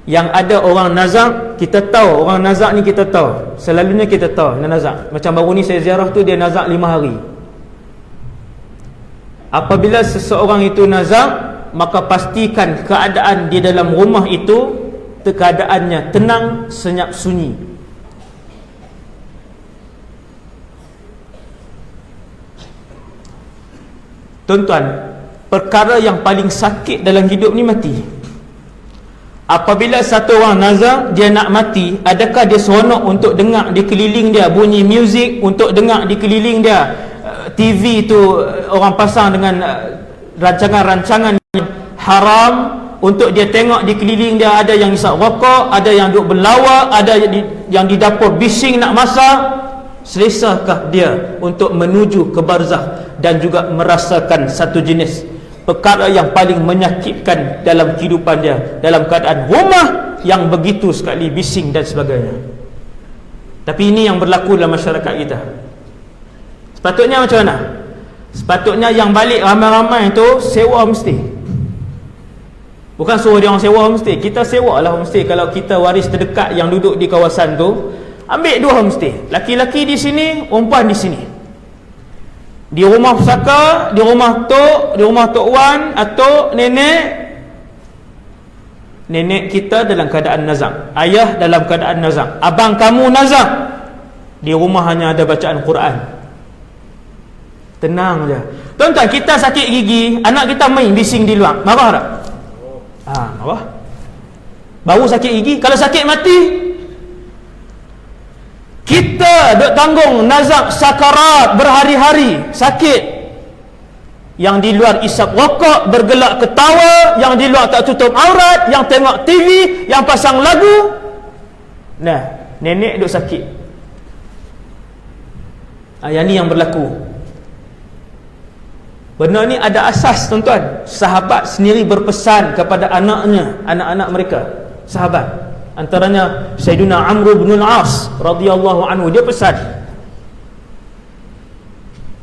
yang ada orang nazak. Kita tahu orang nazak ni, kita tahu, selalunya kita tahu dia nazak. Macam baru ni saya ziarah tu, dia nazak 5 hari. Apabila seseorang itu nazak, maka pastikan keadaan di dalam rumah itu keadaannya tenang, senyap, sunyi. Tuan-tuan, perkara yang paling sakit dalam hidup ni mati. Apabila satu orang nazar, dia nak mati, adakah dia seronok untuk dengar di keliling dia bunyi muzik, untuk dengar di keliling dia TV tu orang pasang dengan rancangan-rancangan haram, untuk dia tengok di keliling dia ada yang isap rokok, ada yang duduk berlawak, ada yang di dapur bising nak masak? Selesakah dia untuk menuju ke barzakh dan juga merasakan satu jenis perkara yang paling menyakitkan dalam kehidupan dia, dalam keadaan rumah yang begitu sekali bising dan sebagainya? Tapi ini yang berlaku dalam masyarakat kita. Sepatutnya macam mana? Sepatutnya yang balik ramai-ramai tu sewa homestay. Bukan suruh dia orang sewa homestay, kita sewa lah homestay. Kalau kita waris terdekat yang duduk di kawasan tu, ambil 2 homestay, laki-laki di sini, perempuan di sini, di rumah pusaka, di rumah tok, di rumah tok wan atau nenek kita dalam keadaan nazak, ayah dalam keadaan nazak, abang kamu nazak, di rumah hanya ada bacaan Quran. Tenang je. Tuan-tuan, kita sakit gigi, anak kita main bising di luar, marah tak? Marah. Baru sakit gigi. Kalau sakit mati, kita duk tanggung nazak sakarat berhari-hari sakit. Yang di luar isap rokok, bergelak ketawa, yang di luar tak tutup aurat, yang tengok TV, yang pasang lagu. Nah, nenek duk sakit. Yang ni yang berlaku. Benda ni ada asas, tuan-tuan. Sahabat sendiri berpesan kepada anaknya, anak-anak mereka, sahabat. Antaranya Sayyidina Amr bin Al-As radhiyallahu anhu, dia pesan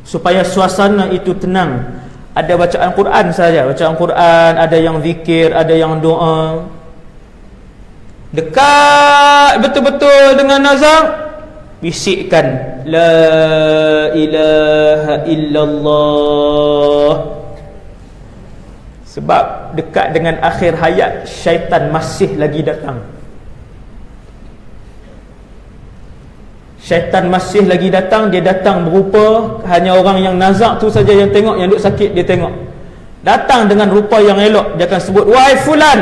supaya suasana itu tenang. Ada bacaan Quran saja, bacaan Quran, ada yang zikir, ada yang doa. Dekat betul-betul dengan nazar, bisikkan la ilaha illallah. Sebab dekat dengan akhir hayat, syaitan masih lagi datang. Syaitan masih lagi datang. Dia datang berupa hanya orang yang nazak tu saja yang tengok, yang duk sakit dia tengok. Datang dengan rupa yang elok, dia akan sebut, wahai fulan,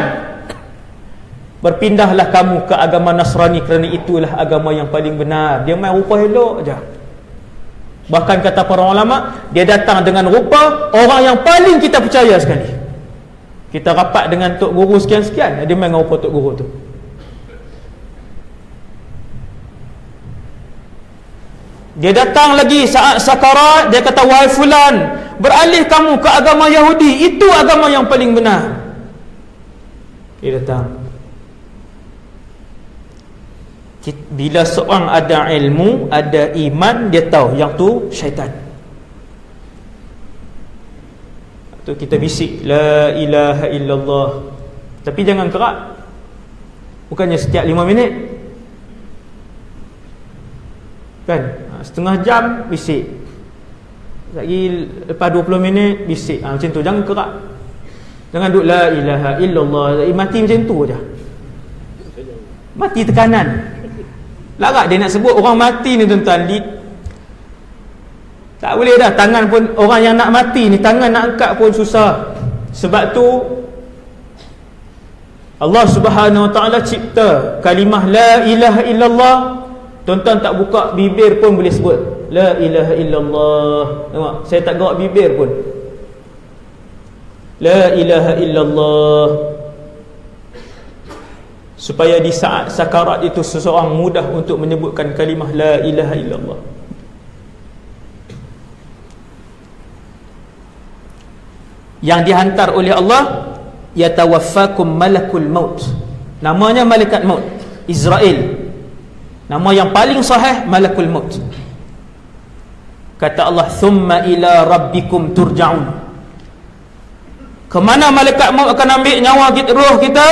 berpindahlah kamu ke agama Nasrani kerana itulah agama yang paling benar. Dia main rupa elok aja. Bahkan kata para ulama, dia datang dengan rupa orang yang paling kita percaya sekali. Kita rapat dengan tok guru sekian-sekian, dia main dengan rupa tok guru tu. Dia datang lagi saat sakarat, dia kata, wahai fulan, beralih kamu ke agama Yahudi, itu agama yang paling benar. Dia datang. Bila seorang ada ilmu, ada iman, dia tahu yang tu syaitan. Tu kita bisik la ilaha illallah, tapi jangan kerak. Bukannya setiap 5 minit kan, setengah jam bisik, lagi lepas 20 minit bisik. Macam tu, jangan kerak. Jangan duk la ilaha illallah, mati macam tu je. Mati tekanan. Larat dia nak sebut orang mati ni tuan-tuan. Tak boleh dah, tangan pun orang yang nak mati ni, tangan nak angkat pun susah. Sebab tu Allah Subhanahu Wa Taala cipta kalimah la ilaha illallah. Tuan-tuan tak buka bibir pun boleh sebut la ilaha illallah. Tengok, saya tak gerak bibir pun. La ilaha illallah. Supaya di saat sakarat itu seseorang mudah untuk menyebutkan kalimah la ilaha illallah. Yang dihantar oleh Allah, yatawaffakum malakul maut. Namanya malaikat maut, Israel. Nama yang paling sahih malakul maut. Kata Allah, thumma ila rabbikum turja'un. Kemana malaikat maut akan ambil nyawa kita, roh kita?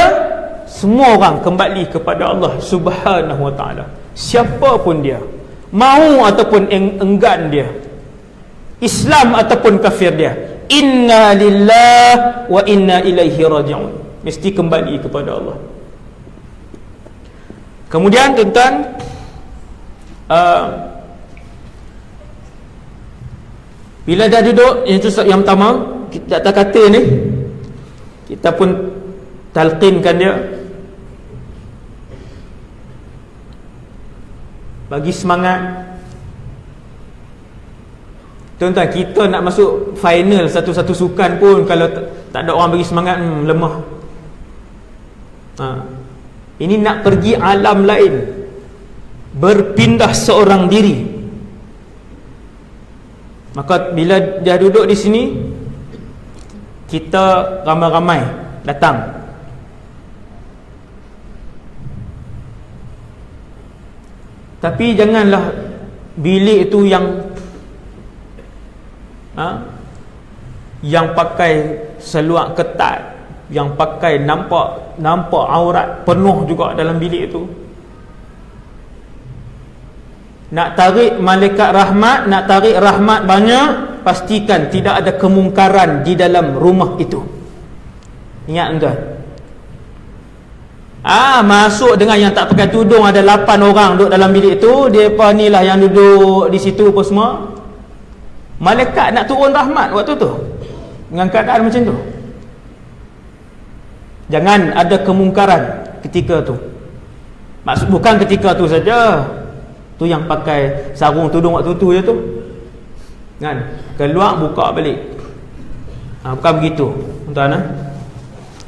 Semua orang kembali kepada Allah Subhanahu Wa Taala. Siapa pun dia, mau ataupun enggan dia, Islam ataupun kafir dia, inna lillah wa inna ilaihi raji'un, mesti kembali kepada Allah. Kemudian tuan-tuan, bila dah duduk, yang pertama kita kata ni, kita pun talqinkan dia, bagi semangat. Tuan-tuan, kita nak masuk final satu-satu sukan pun kalau tak ada orang bagi semangat, lemah. Ini nak pergi alam lain, berpindah seorang diri. Maka bila dia duduk di sini, kita ramai-ramai datang. Tapi janganlah bilik itu yang pakai seluar ketat, yang pakai nampak aurat penuh juga dalam bilik itu. Nak tarik malaikat rahmat, nak tarik rahmat banyak, pastikan tidak ada kemungkaran di dalam rumah itu. Ingat tuan. Masuk dengan yang tak pakai tudung, ada 8 orang duduk dalam bilik itu, depa ni lah yang duduk di situ apa semua. Malaikat nak turun rahmat waktu tu dengan keadaan macam tu. Jangan ada kemungkaran ketika tu. Maksud bukan ketika tu saja. Tu yang pakai sarung tudung waktu tu je tu. Kan? Keluar buka balik. Bukan begitu, tuan-tuan.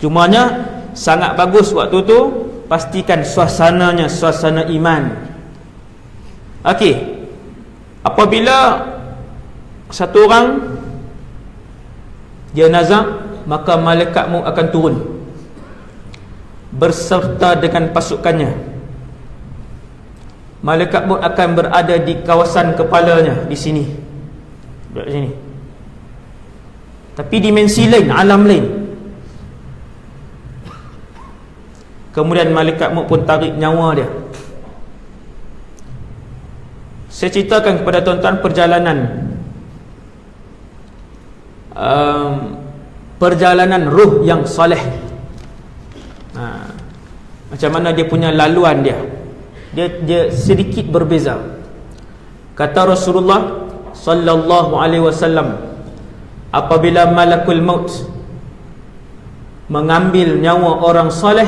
Cumanya sangat bagus waktu tu pastikan suasananya suasana iman. Okey. Apabila satu orang jenazah, maka malaikat maut akan turun berserta dengan pasukannya. Malaikat maut akan berada di kawasan kepalanya, di sini, di sini. Tapi dimensi lain, alam lain. Kemudian malaikat maut pun tarik nyawa dia. Saya ceritakan kepada tuan-tuan perjalanan ruh yang soleh. Macam mana dia punya laluan dia sedikit berbeza. Kata Rasulullah sallallahu alaihi wasallam, apabila malakul maut mengambil nyawa orang soleh,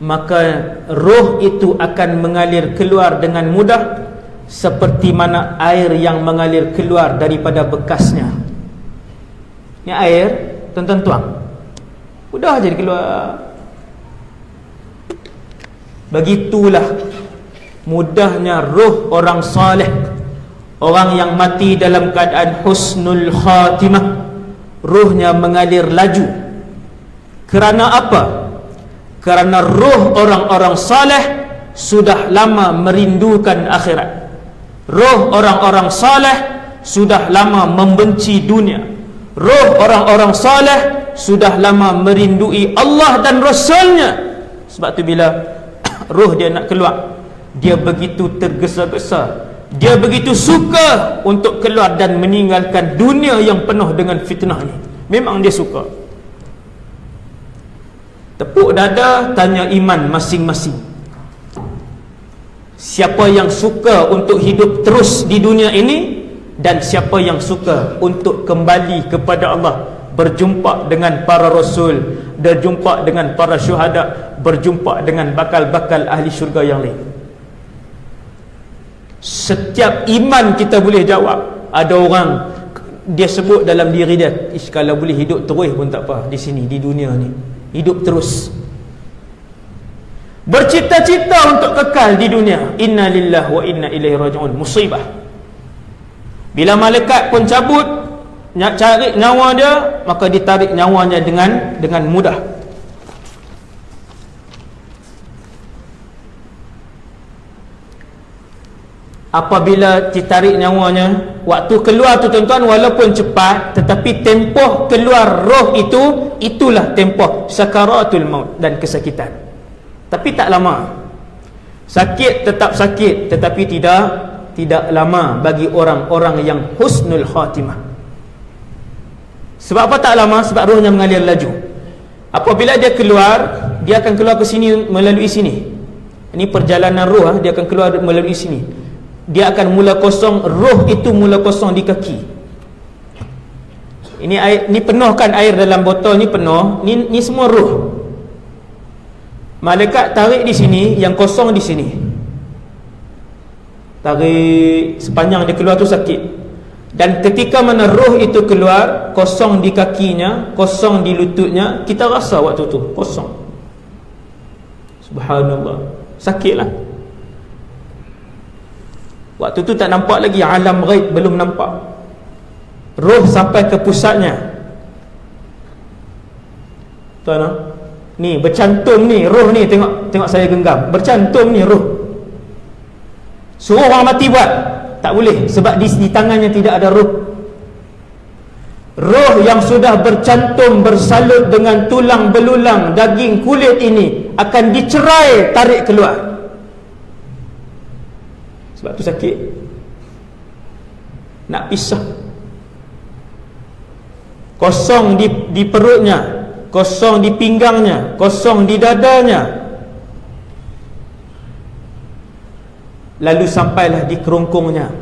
maka roh itu akan mengalir keluar dengan mudah seperti mana air yang mengalir keluar daripada bekasnya. Ini air, tuan-tuan tuang, mudah jadi keluar. Begitulah mudahnya roh orang saleh, orang yang mati dalam keadaan husnul khatimah, rohnya mengalir laju. Kerana apa? Kerana roh orang-orang saleh sudah lama merindukan akhirat. Roh orang-orang saleh sudah lama membenci dunia. Roh orang-orang saleh sudah lama merindui Allah dan Rasulnya. Sebab tu bila roh dia nak keluar, dia begitu tergesa-gesa, dia begitu suka untuk keluar dan meninggalkan dunia yang penuh dengan fitnah ni. Memang dia suka. Tepuk dada, tanya iman masing-masing. Siapa yang suka untuk hidup terus di dunia ini, dan siapa yang suka untuk kembali kepada Allah, berjumpa dengan para rasul, berjumpa dengan para syuhada, berjumpa dengan bakal-bakal ahli syurga yang lain. Setiap iman kita boleh jawab. Ada orang dia sebut dalam diri dia, kalau boleh hidup terus pun tak apa di sini, di dunia ni, hidup terus, bercita-cita untuk kekal di dunia. Inna lillahi wa inna ilaihi raji'un. Musibah. Bila malaikat pun cabut nak cari nyawa dia, maka ditarik nyawanya dengan mudah. Apabila ditarik nyawanya, waktu keluar tu tuan-tuan, walaupun cepat, tetapi tempoh keluar roh itu, itulah tempoh sakaratul maut dan kesakitan. Tapi tak lama. Sakit tetap sakit, tetapi tidak lama bagi orang-orang yang husnul khatimah. Sebab apa tak lama? Sebab rohnya mengalir laju. Apabila dia keluar, dia akan keluar ke sini melalui sini. Ini perjalanan roh, dia akan keluar melalui sini. Dia akan mula kosong, roh itu mula kosong di kaki. Ini air, ni penuhkan air dalam botol ni penuh, ni semua roh. Malaikat tarik di sini, yang kosong di sini. Tarik sepanjang dia keluar tu sakit. Dan ketika mana roh itu keluar, kosong di kakinya, kosong di lututnya, kita rasa waktu tu kosong. Subhanallah, sakitlah. Waktu tu tak nampak lagi, alam ghaib belum nampak. Roh sampai ke pusatnya. Tuan, ni bercantum ni roh ni, tengok saya genggam. Bercantum ni roh. Suruh orang mati buat, tak boleh, sebab di tangannya tidak ada roh. Roh yang sudah bercantum, bersalut dengan tulang belulang, daging, kulit ini akan dicerai, tarik keluar. Sebab tu sakit, nak pisah. Kosong di perutnya, kosong di pinggangnya, kosong di dadanya. Lalu sampailah di kerongkongnya.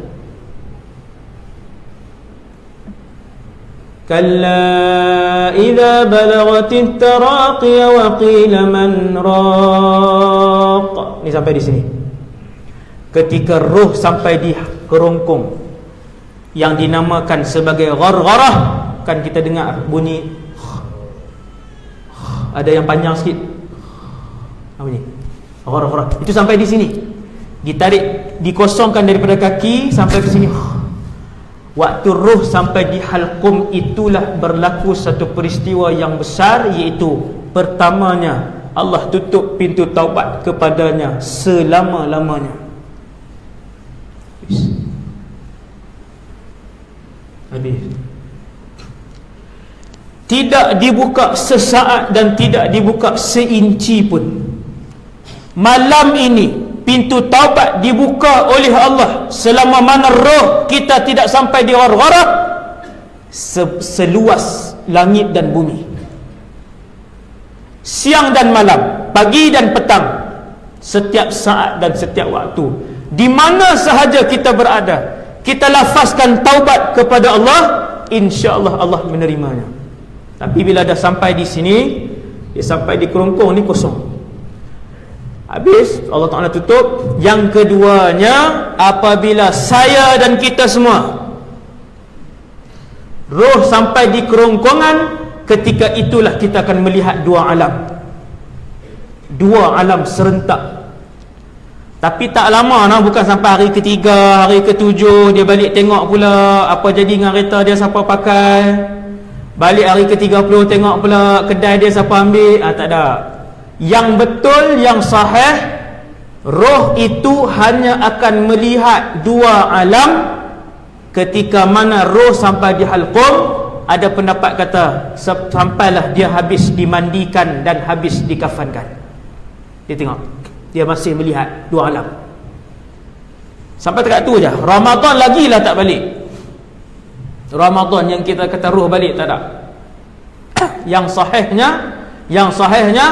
Kalla idza balagatit taraqi wa qila man raq. Ni sampai di sini. Ketika roh sampai di kerongkong yang dinamakan sebagai ghargharah, kan kita dengar bunyi ada yang panjang sikit. Apa ni? Ghargharah. Itu sampai di sini. Ditarik, dikosongkan daripada kaki sampai ke sini. Waktu roh sampai di halqum, itulah berlaku satu peristiwa yang besar, iaitu pertamanya Allah tutup pintu taubat kepadanya selama-lamanya. Habis. Tidak dibuka sesaat dan tidak dibuka seinci pun. Malam ini pintu taubat dibuka oleh Allah selama mana roh kita tidak sampai di ghargharah, seluas langit dan bumi. Siang dan malam, pagi dan petang, setiap saat dan setiap waktu, di mana sahaja kita berada, kita lafazkan taubat kepada Allah, insya-Allah Allah menerimanya. Tapi bila dah sampai di sini, dia sampai di kerongkong ni kosong. Habis Allah Ta'ala tutup. Yang keduanya, apabila saya dan kita semua roh sampai di kerongkongan, ketika itulah kita akan melihat dua alam serentak. Tapi tak lama nah, bukan sampai hari ketiga, hari ketujuh dia balik tengok pula apa jadi dengan kereta dia, siapa pakai. Balik hari ke-30 tengok pula kedai dia siapa ambil. Tak ada. Yang betul, yang sahih, roh itu hanya akan melihat dua alam ketika mana roh sampai di halqum. Ada pendapat kata sampailah dia habis dimandikan dan habis dikafankan. Dia tengok, dia masih melihat dua alam. Sampai dekat tu je. Ramadan lagi lah tak balik. Ramadan yang kita kata roh balik tak ada. Yang sahihnya, Yang sahihnya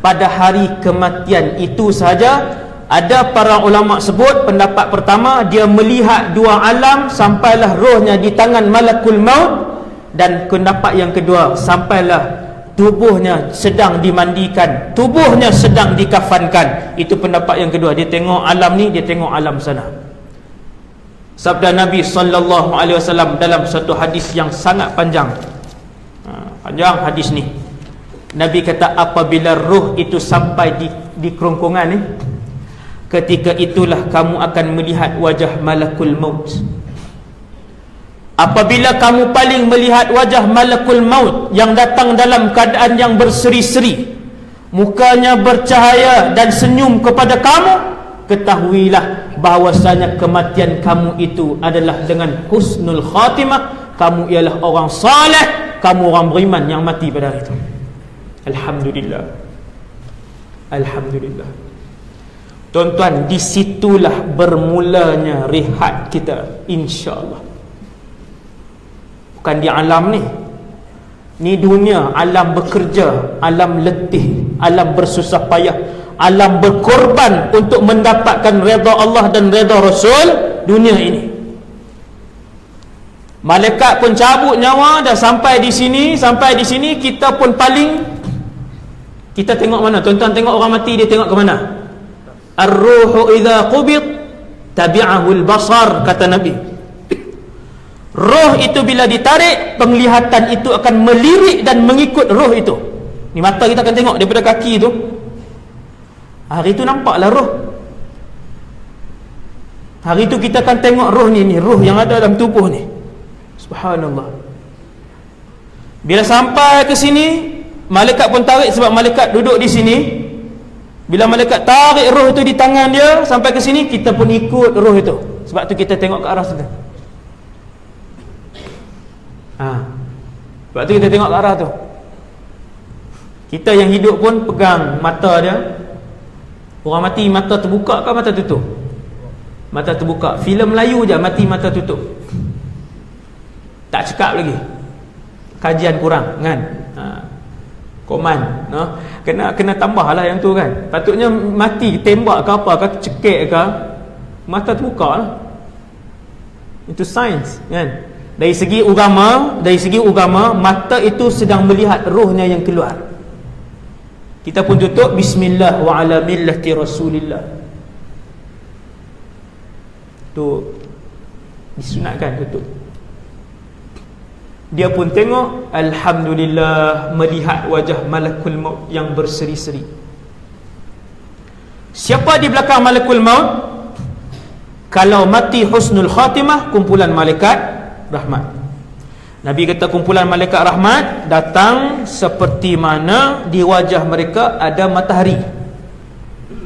pada hari kematian itu saja. Ada para ulama sebut pendapat pertama, dia melihat dua alam sampailah rohnya di tangan malakul maut, dan pendapat yang kedua sampailah tubuhnya sedang dimandikan, tubuhnya sedang dikafankan. Itu pendapat yang kedua. Dia tengok alam ni, dia tengok alam sana. Sabda Nabi sallallahu alaihi wasallam dalam satu hadis yang sangat panjang. Panjang hadis ni. Nabi kata apabila roh itu sampai di kerongkongan ni, ketika itulah kamu akan melihat wajah malakul maut. Apabila kamu paling melihat wajah malakul maut yang datang dalam keadaan yang berseri-seri, mukanya bercahaya dan senyum kepada kamu, ketahuilah bahwasanya kematian kamu itu adalah dengan husnul khatimah. Kamu ialah orang saleh, kamu orang beriman yang mati pada hari itu. Alhamdulillah. Alhamdulillah. Tuan-tuan, disitulah bermulanya rehat kita, insya-Allah. Bukan di alam ni. Ni dunia, alam bekerja, alam letih, alam bersusah payah, alam berkorban untuk mendapatkan redha Allah dan redha Rasul. Dunia ini, malaikat pun cabut nyawa dah sampai di sini. Sampai di sini kita pun paling, kita tengok mana? Tuan-tuan tengok orang mati, dia tengok ke mana? Ar-ruhu idza qubid tabi'ahu al-basar, kata Nabi. Roh itu bila ditarik, penglihatan itu akan melirik dan mengikut roh itu. Ni mata kita akan tengok daripada kaki tu. Hari itu nampaklah roh. Hari itu kita akan tengok roh ni, roh yang ada dalam tubuh ni. Subhanallah. Bila sampai ke sini, malaikat pun tarik, sebab malaikat duduk di sini. Bila malaikat tarik roh itu di tangan dia sampai ke sini, kita pun ikut roh itu. Sebab tu kita tengok ke arah sana. Sebab tu kita tengok ke arah tu. Kita yang hidup pun pegang mata dia. Orang mati mata terbuka ke mata tutup? Mata terbuka. Filem Melayu je mati mata tutup. Tak cakap lagi. Kajian kurang kan? Koman, no? Kena tambah lah yang tu kan. Patutnya mati tembak ke apa ke, cekik ke, mata terbuka lah. Itu sains kan. Dari segi agama, mata itu sedang melihat rohnya yang keluar. Kita pun tutup bismillah wa ala millati rasulillah. Tu disunatkan tutup. Dia pun tengok, alhamdulillah, melihat wajah malakul maut yang berseri-seri. Siapa di belakang malakul maut? Kalau mati husnul khatimah, kumpulan malaikat rahmat. Nabi kata kumpulan malaikat rahmat datang seperti mana di wajah mereka ada matahari.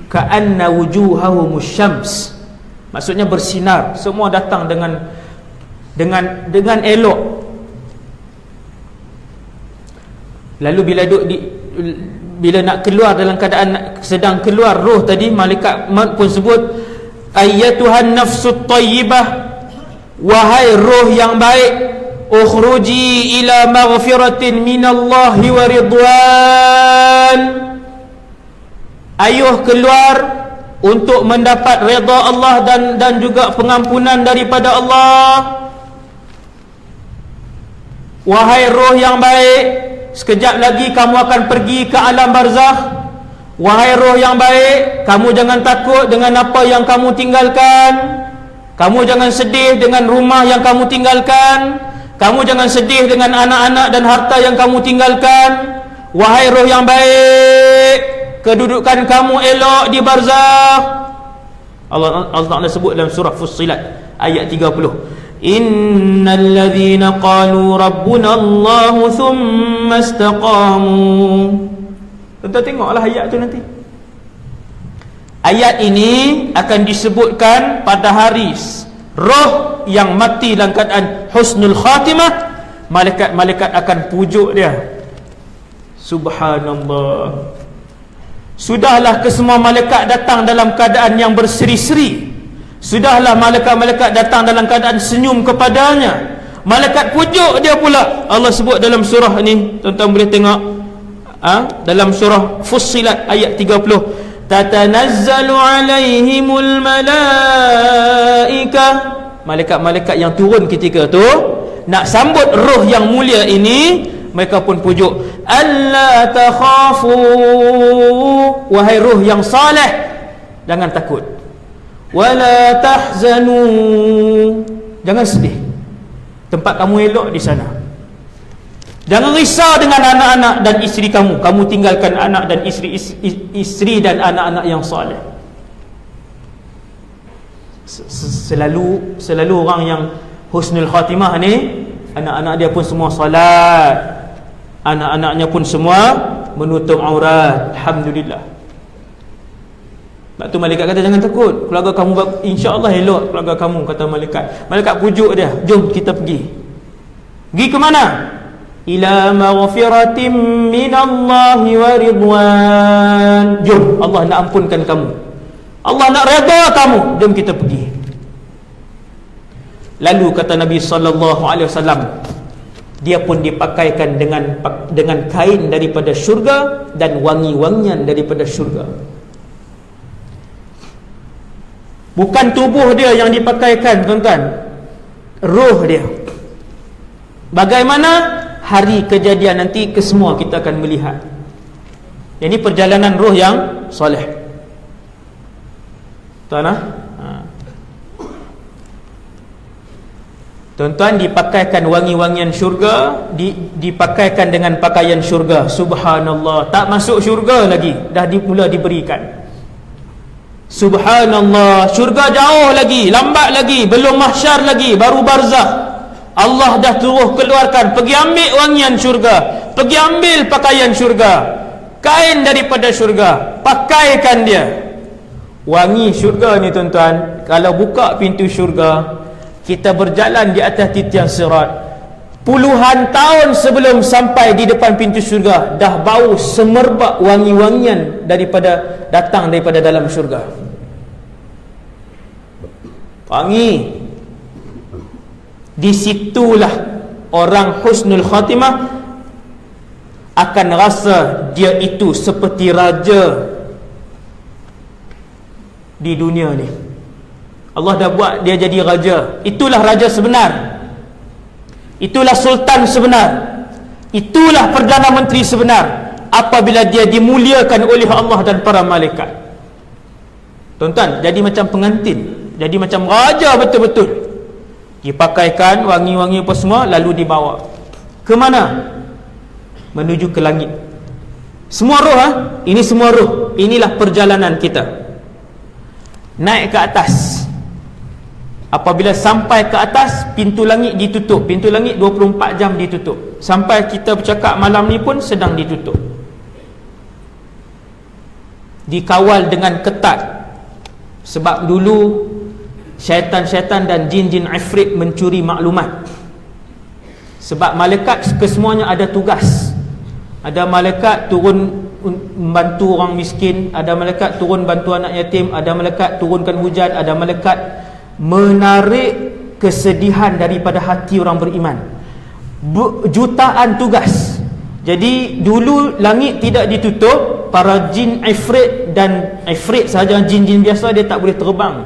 Ka'anna wujuhahumus syams. Maksudnya bersinar. Semua datang dengan elok. Lalu bila nak keluar dalam keadaan sedang keluar roh tadi, malaikat maut pun sebut, ayyatuhan nafsut tayyibah, wahai roh yang baik, ukhruji ila maghfiratin minallahi wa ridwan. Ayuh keluar untuk mendapat redha Allah dan juga pengampunan daripada Allah. Wahai roh yang baik, sekejap lagi kamu akan pergi ke alam barzakh. Wahai roh yang baik, kamu jangan takut dengan apa yang kamu tinggalkan. Kamu jangan sedih dengan rumah yang kamu tinggalkan. Kamu jangan sedih dengan anak-anak dan harta yang kamu tinggalkan. Wahai roh yang baik, kedudukan kamu elok di barzakh. Allah Ta'ala sebut dalam surah Fussilat ayat 30. Innal ladzina qalu rabbuna Allahu thumma istaqamu. Tuan-tuan tengoklah ayat tu nanti. Ayat ini akan disebutkan pada hari roh yang mati dalam keadaan husnul khatimah, malaikat-malaikat akan pujuk dia. Subhanallah. Sudahlah kesemua malaikat datang dalam keadaan yang berseri-seri. Sudahlah malaikat-malaikat datang dalam keadaan senyum kepadanya. Malaikat pujuk dia pula. Allah sebut dalam surah ni, tuan-tuan boleh tengok Dalam surah Fussilat ayat 30, tatanazzalu alaihimul malaikah, malaikat-malaikat yang turun ketika tu nak sambut roh yang mulia ini, mereka pun pujuk, alla takhafu, wahai roh yang saleh, jangan takut, wala tahzanu, jangan sedih, tempat kamu elok di sana. Jangan risau dengan anak-anak dan isteri kamu, kamu tinggalkan anak dan isteri dan anak-anak yang saleh. Selalu orang yang husnul khatimah ni, anak-anak dia pun semua salat, anak-anaknya pun semua menutup aurat. Alhamdulillah. Sebab tu malaikat kata jangan takut, keluarga kamu insya-Allah elok keluarga kamu, kata malaikat. Malaikat pujuk dia, jom kita pergi. Pergi ke mana? Ila maghfiratin minallahi wa ridwan. Jom, Allah nak ampunkan kamu, Allah nak redha kamu, jom kita pergi. Lalu kata Nabi sallallahu alaihi wasallam, dia pun dipakaikan dengan kain daripada syurga dan wangi-wangian daripada syurga. Bukan tubuh dia yang dipakaikan, tuan-tuan, roh dia. Bagaimana hari kejadian nanti, kesemua kita akan melihat. Ini perjalanan roh yang soleh, tuan-tuan. Dipakaikan wangi-wangian syurga, dipakaikan dengan pakaian syurga. Subhanallah, tak masuk syurga lagi, dah mula diberikan. Subhanallah, syurga jauh lagi, lambat lagi, belum mahsyar lagi, baru barzakh. Allah dah terus keluarkan, pergi ambil wangian syurga, pergi ambil pakaian syurga, kain daripada syurga, pakaikan dia. Wangi syurga ni, tuan-tuan, kalau buka pintu syurga, kita berjalan di atas titian sirat, puluhan tahun sebelum sampai di depan pintu syurga, dah bau semerbak wangi-wangian datang daripada dalam syurga. Wangi. Disitulah orang husnul khatimah akan rasa dia itu seperti raja di dunia ni. Allah dah buat dia jadi raja. Itulah raja sebenar, itulah sultan sebenar, itulah perdana menteri sebenar, apabila dia dimuliakan oleh Allah dan para malaikat. Tuan-tuan, jadi macam pengantin, jadi macam raja betul-betul. Dipakaikan wangi-wangi apa semua, lalu dibawa ke mana? Menuju ke langit. Semua roh, ini semua roh. Inilah perjalanan kita naik ke atas. Apabila sampai ke atas, pintu langit ditutup. Pintu langit 24 jam ditutup. Sampai kita bercakap malam ni pun sedang ditutup, dikawal dengan ketat. Sebab dulu syaitan-syaitan dan jin-jin ifrit mencuri maklumat. Sebab malaikat kesemuanya ada tugas. Ada malaikat turun membantu orang miskin, ada malaikat turun bantu anak yatim, ada malaikat turunkan hujan, ada malaikat menarik kesedihan daripada hati orang beriman. Jutaan tugas. Jadi dulu langit tidak ditutup, para jin ifrit, dan ifrit sahaja, jin-jin biasa dia tak boleh terbang,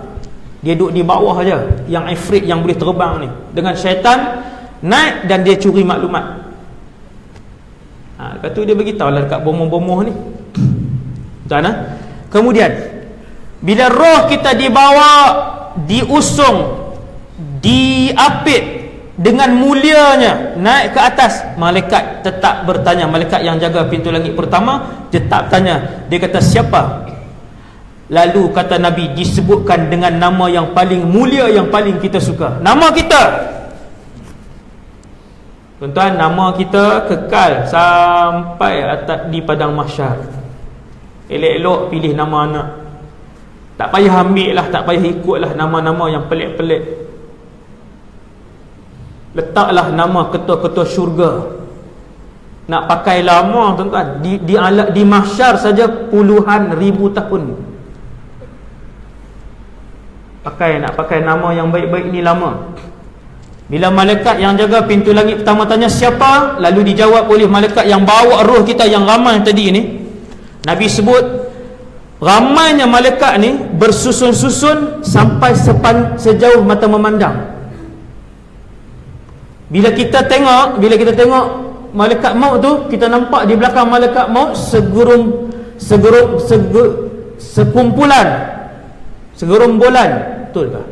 dia duduk di bawah aja. Yang ifrit yang boleh terbang ni, dengan syaitan naik dan dia curi maklumat. Lepas tu dia beritahu lah dekat bomoh-bomoh ni. Kemudian bila roh kita dibawa, diusung, diapit dengan mulianya naik ke atas, malaikat tetap bertanya. Malaikat yang jaga pintu langit pertama tetap tanya. Dia kata, siapa? Lalu kata Nabi, disebutkan dengan nama yang paling mulia, yang paling kita suka. Nama kita, tuan-tuan, nama kita kekal sampai di padang mahsyar. Elok-elok pilih nama anak, tak payah ambil lah, tak payah ikut lah nama-nama yang pelik-pelik. Letaklah nama ketua-ketua syurga. Nak pakai lama, tuan-tuan, di mahsyar saja puluhan ribu tahun. Nak pakai nama yang baik-baik ni lama. Bila malaikat yang jaga pintu langit pertama tanya siapa, lalu dijawab oleh malaikat yang bawa roh kita yang ramai tadi ni. Nabi sebut ramainya malaikat ni bersusun-susun sampai sejauh mata memandang. Bila kita tengok malaikat maut tu, kita nampak di belakang malaikat maut segerombolan, betul tak?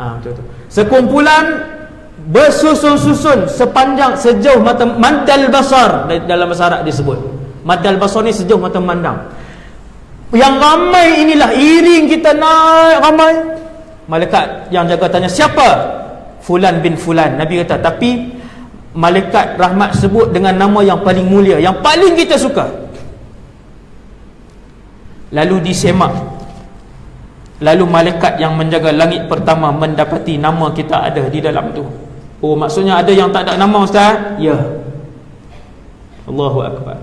Betul. Sekumpulan bersusun-susun sepanjang sejauh mata, maddal basar dalam bahasa Arab disebut. Maddal basar ni sejauh mata memandang. Yang ramai inilah, iring kita naik ramai. Malaikat yang jaga tanya siapa? Fulan bin Fulan. Nabi kata, tapi malaikat rahmat sebut dengan nama yang paling mulia, yang paling kita suka. Lalu disemak. Lalu malaikat yang menjaga langit pertama mendapati nama kita ada di dalam tu. Oh, maksudnya ada yang tak ada nama, Ustaz? Ya. Allahu Akbar.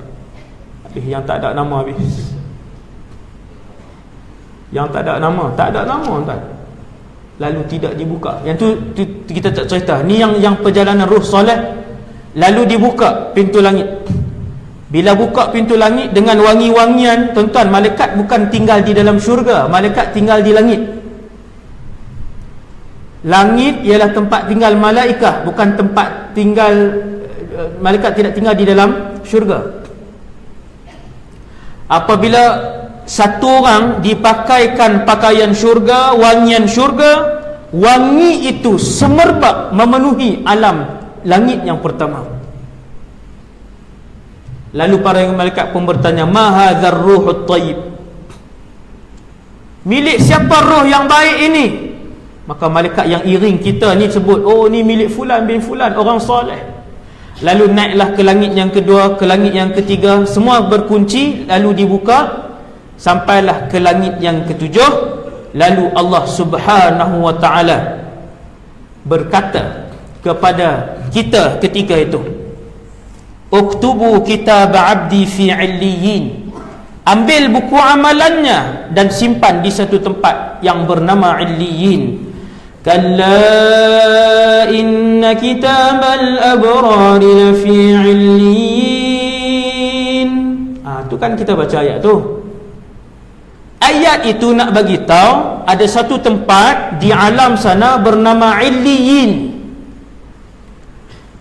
Habis yang tak ada nama habis. Yang tak ada nama, Ustaz. Lalu tidak dibuka. Yang tu kita tak cerita. Ni yang perjalanan ruh soleh. Lalu dibuka pintu langit. Bila buka pintu langit dengan wangi-wangian, tuan-tuan, malaikat bukan tinggal di dalam syurga, malaikat tinggal di langit. Langit ialah tempat tinggal malaikah, bukan tempat tinggal malaikat, tidak tinggal di dalam syurga. Apabila satu orang dipakaikan pakaian syurga, wangian syurga, wangi itu semerbak memenuhi alam langit yang pertama. Lalu para malaikat pun bertanya, ma hadzal ruhut thayyib, milik siapa roh yang baik ini? Maka malaikat yang iring kita ni sebut, oh ni milik Fulan bin Fulan, orang soleh. Lalu naiklah ke langit yang kedua, ke langit yang ketiga, semua berkunci, lalu dibuka sampailah ke langit yang ketujuh. Lalu Allah Subhanahu wa ta'ala berkata kepada kita ketika itu, uktubu kitab abdi fi illiyin, ambil buku amalannya dan simpan di satu tempat yang bernama illiyin. Kalla inna kitabal abrari lafi illiyin. Tu kan kita baca ayat tu. Ayat itu nak bagi tahu ada satu tempat di alam sana bernama illiyin.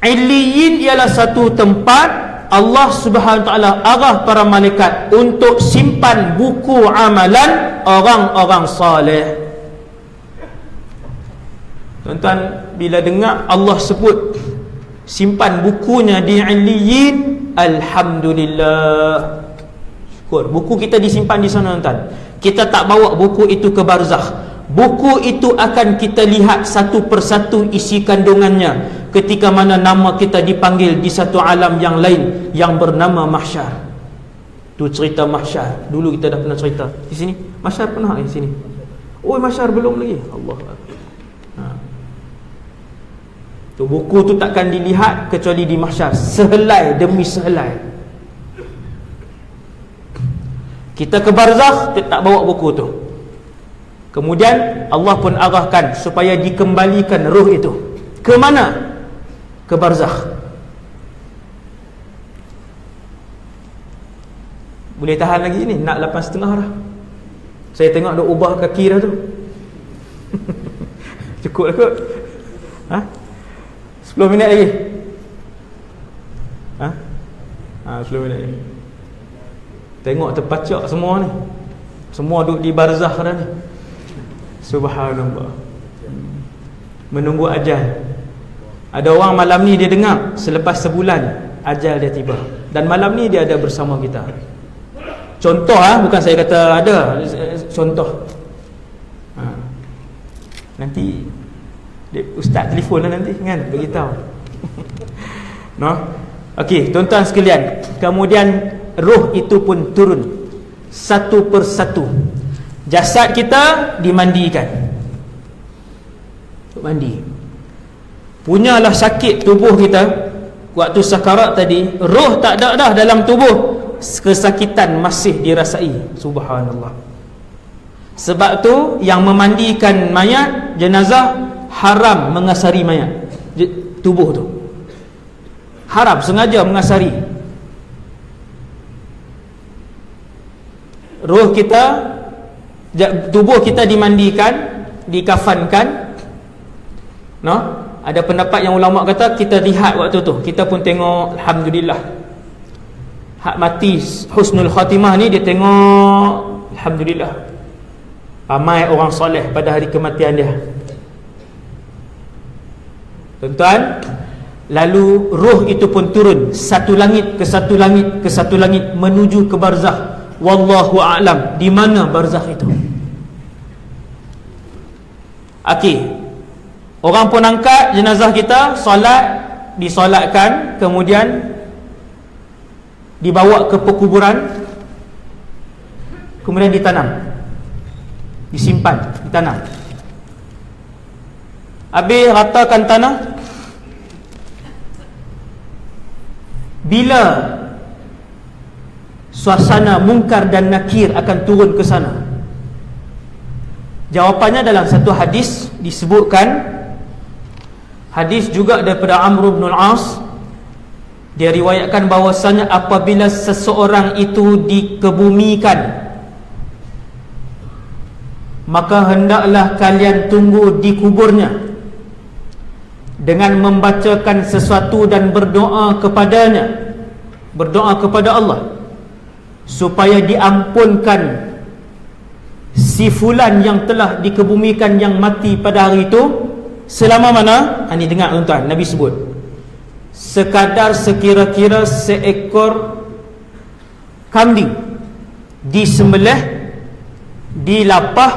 Illiyin ialah satu tempat Allah Subhanahu wa taala arah para malaikat untuk simpan buku amalan orang-orang soleh. Tuan-tuan, bila dengar Allah sebut simpan bukunya di illiyin, alhamdulillah, syukur. Buku kita disimpan di sana, tuan-tuan. Kita tak bawa buku itu ke barzakh. Buku itu akan kita lihat satu persatu isi kandungannya ketika mana nama kita dipanggil di satu alam yang lain yang bernama mahsyar. Tu cerita mahsyar. Dulu kita dah pernah cerita di sini. Mahsyar pernah di sini. Oh, mahsyar belum lagi. Allah Akbar. Tu buku tu takkan dilihat kecuali di mahsyar, sehelai demi sehelai. Kita ke barzakh tak bawa buku tu. Kemudian Allah pun arahkan supaya dikembalikan roh itu. Ke mana? Ke barzakh. Boleh tahan lagi ni? Nak 8.30 dah. Saya tengok dah ubah kaki dah tu. Cukup lah kot. 10 minit lagi. 10 minit lagi. Tengok terpacak semua ni. Semua duduk di barzakh dah ni. Subhanallah. Menunggu ajal. Ada orang malam ni dia dengar, selepas sebulan ajal dia tiba. Dan malam ni dia ada bersama kita. Contoh bukan saya kata ada, contoh. Nanti ustaz telefon lah nanti kan, beritahu. No? Okey, tuan-tuan sekalian, kemudian roh itu pun turun satu persatu. Jasad kita dimandikan. Mandi. Punyalah sakit tubuh kita waktu sakarat tadi, roh tak ada dah dalam tubuh, kesakitan masih dirasai. Subhanallah. Sebab tu yang memandikan mayat jenazah haram mengasari mayat. tubuh tu. Haram, sengaja mengasari. Roh kita, tubuh kita dimandikan, dikafankan. No? Ada pendapat yang ulama kata kita lihat waktu tu, kita pun tengok, alhamdulillah. Hak mati husnul khatimah ni dia tengok, alhamdulillah. Ramai orang soleh pada hari kematian dia. Tuan-tuan, lalu roh itu pun turun satu langit ke satu langit ke satu langit menuju ke barzakh. Wallahu a'lam di mana barzakh itu. Okey. Orang pun angkat jenazah kita, solat, disolatkan, kemudian dibawa ke perkuburan, kemudian ditanam, disimpan, ditanam. Habis ratakan tanah. Bila suasana mungkar dan nakir akan turun ke sana? Jawapannya dalam satu hadis disebutkan, hadis juga daripada Amr bin al-As, dia riwayatkan bahawasanya apabila seseorang itu dikebumikan, maka hendaklah kalian tunggu di kuburnya dengan membacakan sesuatu dan berdoa kepadanya, berdoa kepada Allah supaya diampunkan si fulan yang telah dikebumikan, yang mati pada hari itu. Selama mana? Ini dengar tuan-tuan, Nabi sebut sekadar sekira-kira seekor kambing disembelih, dilapah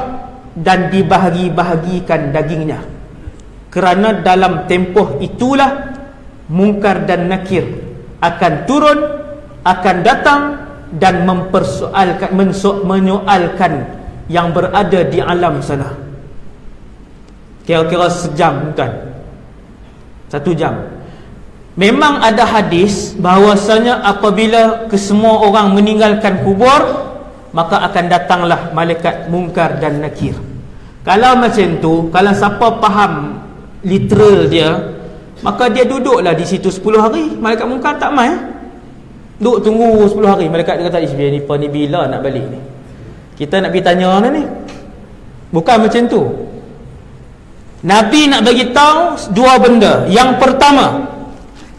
dan dibahagi-bahagikan dagingnya, kerana dalam tempoh itulah mungkar dan nakir akan turun, akan datang dan mempersoalkan, menyoalkan yang berada di alam sana. Kira-kira sejam tuan, 1 jam. Memang ada hadis bahawasanya apabila kesemua orang meninggalkan kubur, maka akan datanglah malaikat mungkar dan nakir. Kalau macam tu, kalau siapa faham literal dia, maka dia duduklah di situ 10 hari. Malaikat mungkar tak mai, duduk tunggu 10 hari. Malaikat dia kata, ni bila nak balik ni? Kita nak pergi tanya mana ni? Bukan macam tu. Nabi nak bagi tahu 2 benda. Yang pertama,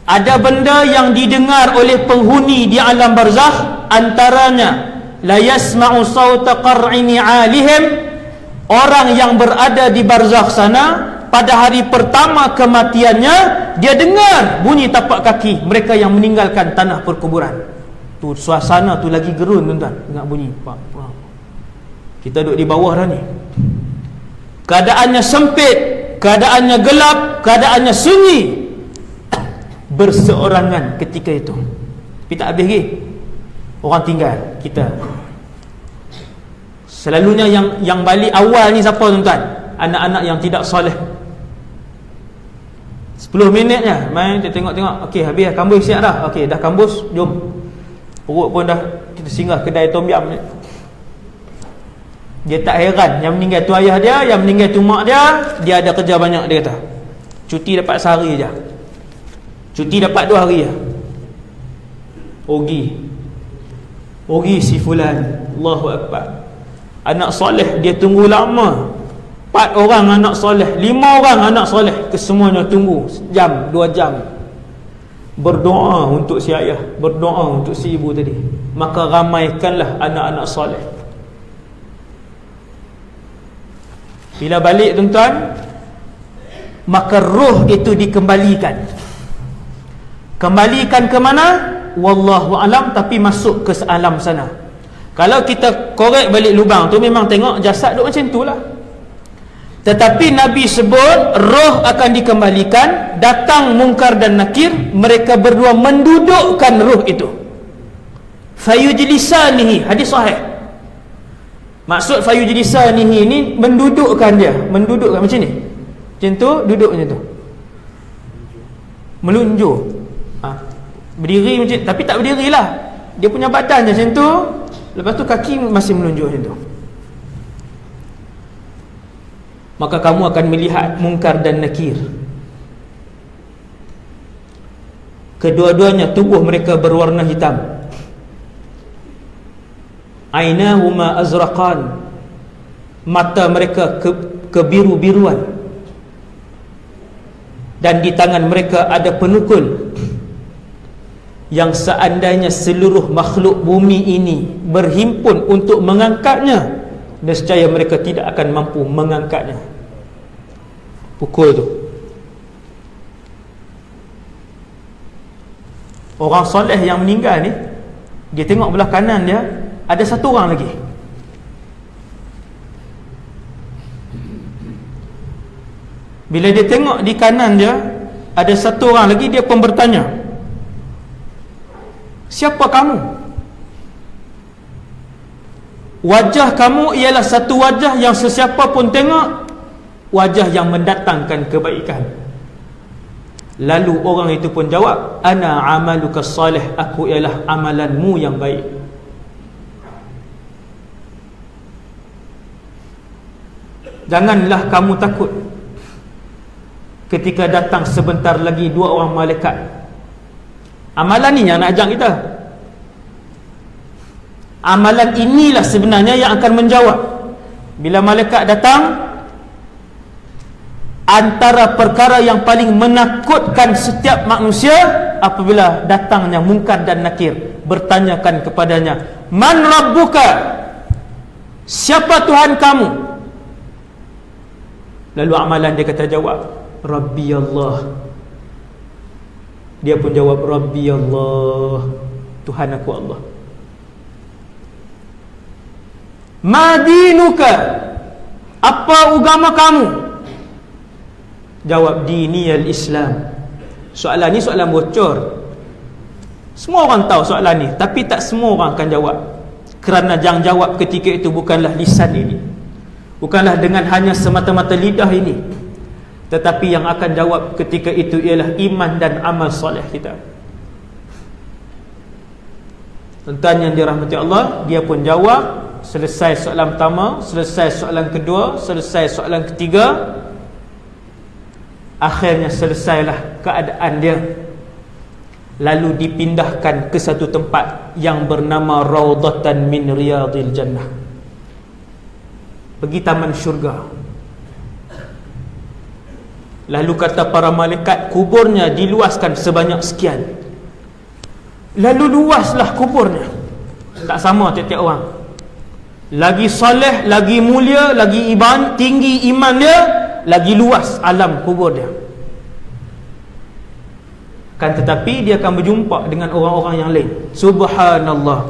ada benda yang didengar oleh penghuni di alam barzakh, antaranya la yasma'u sawta qar'ini 'alihim, orang yang berada di barzakh sana pada hari pertama kematiannya, dia dengar bunyi tapak kaki mereka yang meninggalkan tanah perkuburan. Tu suasana tu lagi gerun tuan-tuan, dengar bunyi. Kita duduk di bawah dah ni. Keadaannya sempit, keadaannya gelap, keadaannya sunyi, berseorangan ketika itu. Tapi tak habis lagi, orang tinggal kita. Selalunya yang balik awal ni siapa tuan-tuan? Anak-anak yang tidak soleh. 10 minitnya main tengok-tengok, okey habis dah, kambus siap dah, okey dah kambus, jom. Perut pun dah, kita singgah kedai tom yam ni. Dia tak heran, yang meninggal tu ayah dia, yang meninggal tu mak dia, dia ada kerja banyak, dia kata. Cuti dapat sehari je, cuti dapat 2 hari je. Ogi si fulan, Allahu Akbar. Anak soleh dia tunggu lama. 4 orang anak soleh, 5 orang anak soleh, kesemuanya tunggu sejam, 2 jam. Berdoa untuk si ayah, berdoa untuk si ibu tadi. Maka ramaikanlah anak-anak soleh. Bila balik tuan-tuan, maka roh itu dikembalikan. Kembalikan ke mana? Wallahu alam, tapi masuk ke alam sana. Kalau kita korek balik lubang tu, memang tengok jasad duk macam tu lah. Tetapi Nabi sebut roh akan dikembalikan, datang mungkar dan nakir, mereka berdua mendudukkan roh itu. Fayujlisanihi, hadis sahih. Maksud fayujlisanihi ni mendudukkan dia, mendudukkan macam ni. Macam tu, duduk macam tu. Melunjur. Berdiri macam, tapi tak berdirilah. Dia punya badan macam tu, lepas tu kaki masih melunjur macam tu. Maka kamu akan melihat mungkar dan nakir. kedua-duanya tubuh mereka berwarna hitam. Ainahuma azraqan, mata mereka kebiru-biruan, dan di tangan mereka ada penukul yang seandainya seluruh makhluk bumi ini berhimpun untuk mengangkatnya, nescaya mereka tidak akan mampu mengangkatnya. Pukul tu. Orang soleh yang meninggal ni, dia tengok belah kanan dia ada satu orang lagi. Bila dia tengok di kanan dia ada satu orang lagi, dia pun bertanya, siapa kamu? Wajah kamu ialah satu wajah yang sesiapa pun tengok, wajah yang mendatangkan kebaikan. Lalu orang itu pun jawab, ana amaluka salih, aku ialah amalanmu yang baik. Janganlah kamu takut ketika datang sebentar lagi dua orang malaikat. Amalan ni yang nak ajak kita. Amalan inilah sebenarnya yang akan menjawab. Bila malaikat datang, antara perkara yang paling menakutkan setiap manusia apabila datangnya Munkar dan Nakir, bertanyakan kepadanya, man rabbuka, siapa Tuhan kamu? Lalu amalan dia kata jawab, Rabbi Allah. Dia pun jawab, Rabbi Allah, Tuhan aku Allah. Madinuka, apa agama kamu? Jawab, diniyal Islam. Soalan ni soalan bocor. Semua orang tahu soalan ni, tapi tak semua orang akan jawab. Kerana yang jawab ketika itu bukanlah lisan ini, bukanlah dengan hanya semata-mata lidah ini, tetapi yang akan jawab ketika itu ialah iman dan amal soleh kita. Tuan yang dirahmati Allah, dia pun jawab. Selesai soalan pertama, selesai soalan kedua, selesai soalan ketiga, akhirnya selesailah keadaan dia. Lalu dipindahkan ke satu tempat yang bernama Raudatan min Riyadil Jannah, pergi taman syurga. Lalu kata para malaikat, kuburnya diluaskan sebanyak sekian. Lalu luaslah kuburnya. Tak sama tiap-tiap orang. Lagi soleh, lagi mulia, lagi tinggi iman dia, lagi luas alam kubur dia. Kan tetapi dia akan berjumpa dengan orang-orang yang lain. Subhanallah.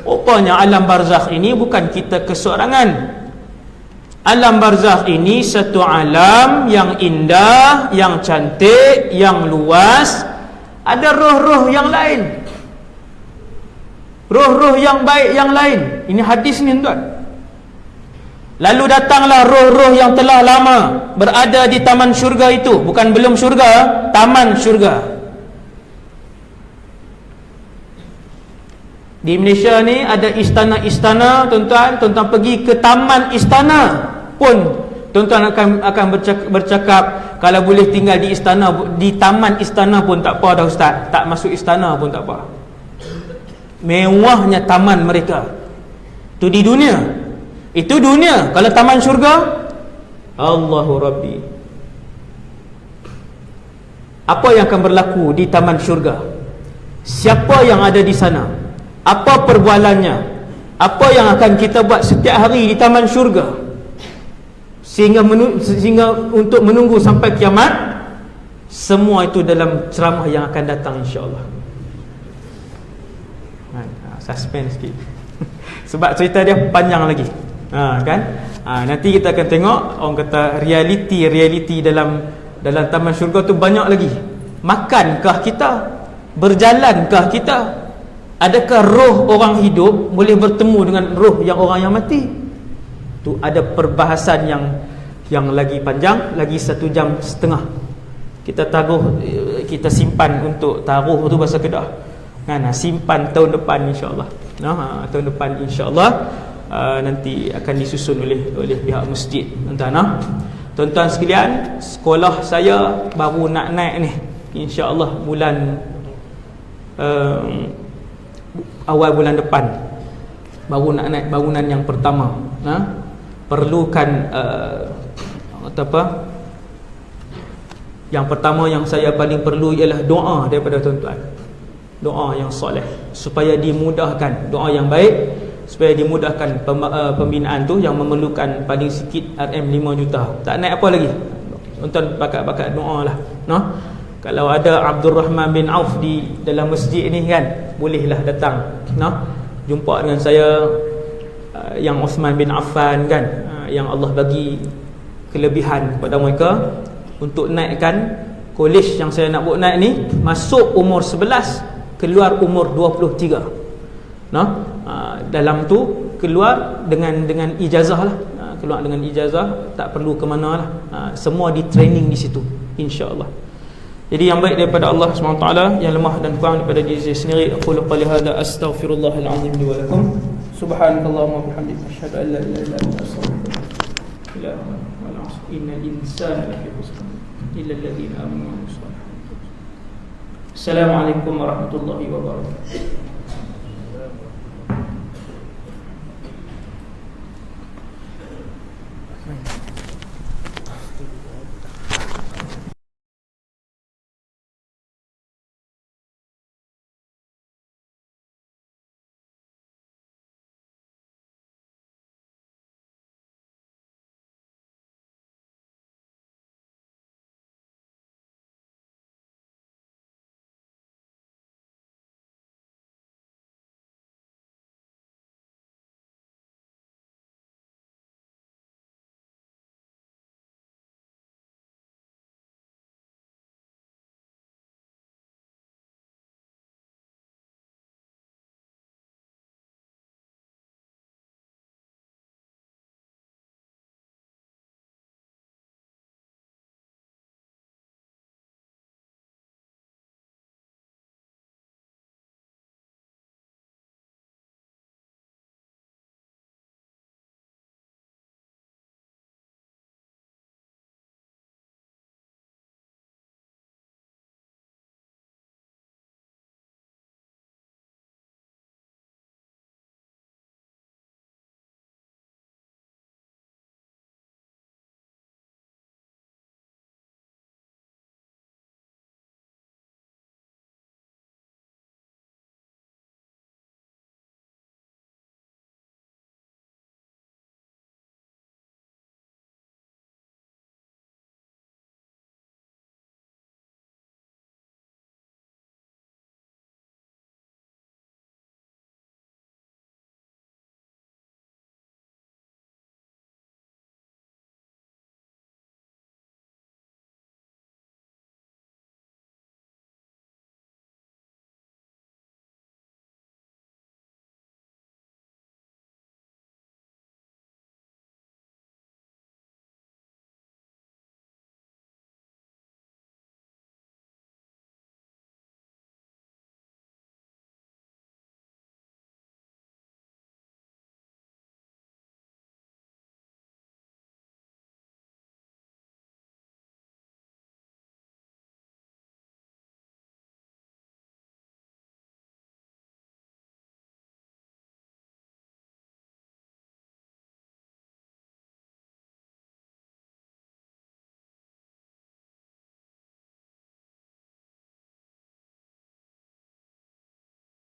Rupanya alam barzakh ini bukan kita keseorangan. Alam barzakh ini satu alam yang indah, yang cantik, yang luas. Ada roh-roh yang lain, roh-roh yang baik yang lain. Ini hadis ni tuan. Lalu datanglah roh-roh yang telah lama berada di taman syurga itu. Bukan belum syurga, taman syurga. Di Malaysia ni ada istana-istana, tuan-tuan. Tuan-tuan pergi ke taman istana pun, tuan-tuan akan bercakap, kalau boleh tinggal di istana, di taman istana pun tak apa dah ustaz. Tak masuk istana pun tak apa. Mewahnya taman mereka. Itu di dunia. Itu dunia. Kalau taman syurga, Allahu Rabbi, apa yang akan berlaku di taman syurga? Siapa yang ada di sana? Apa perbualannya? Apa yang akan kita buat setiap hari di taman syurga? Sehingga untuk menunggu sampai kiamat. Semua itu dalam ceramah yang akan datang insya-Allah. Suspense sikit. Sebab cerita dia panjang lagi. Nanti kita akan tengok, orang kata realiti dalam taman syurga tu banyak lagi. Makankah kita? Berjalankah kita? Adakah roh orang hidup boleh bertemu dengan roh yang orang yang mati? Tu ada perbahasan yang lagi panjang, lagi 1.5 jam. Kita taruh, kita simpan untuk taruh tu bahasa Kedah. Simpan tahun depan insya-Allah. Tahun depan insya-Allah nanti akan disusun oleh pihak masjid. Tuan-tuan sekalian, sekolah saya baru nak naik ni. Insya-Allah bulan awal bulan depan baru nak naik bangunan yang pertama. Perlukan yang pertama yang saya paling perlu ialah doa daripada tuan-tuan. Doa yang soleh supaya dimudahkan, doa yang baik supaya dimudahkan pembinaan tu yang memerlukan paling sikit RM5 juta. Tak naik apa lagi. Tuan-tuan bakat-bakat doa lah. Kalau ada Abdul Rahman bin Auf di dalam masjid ni kan, bolehlah datang jumpa dengan saya, yang Uthman bin Affan kan, yang Allah bagi kelebihan kepada mereka untuk naikkan kolej yang saya nak buat naik ni, masuk umur 11, keluar umur 23. Dalam tu keluar dengan ijazah lah, keluar dengan ijazah, tak perlu ke mana lah, semua di training di situ insya-Allah. Jadi yang baik daripada Allah SWT, yang lemah dan kurang daripada diri saya sendiri. Aqulu qali hadza astaghfirullahal azim li wa lakum. Subhanakallahumma wa bihamdika asyhadu an la ilaha illa anta astaghfiruka wa atubu ilaik. Innal insana lafi khusr illa alladhina amanu wa amilus salihati. Assalamualaikum warahmatullahi wabarakatuh.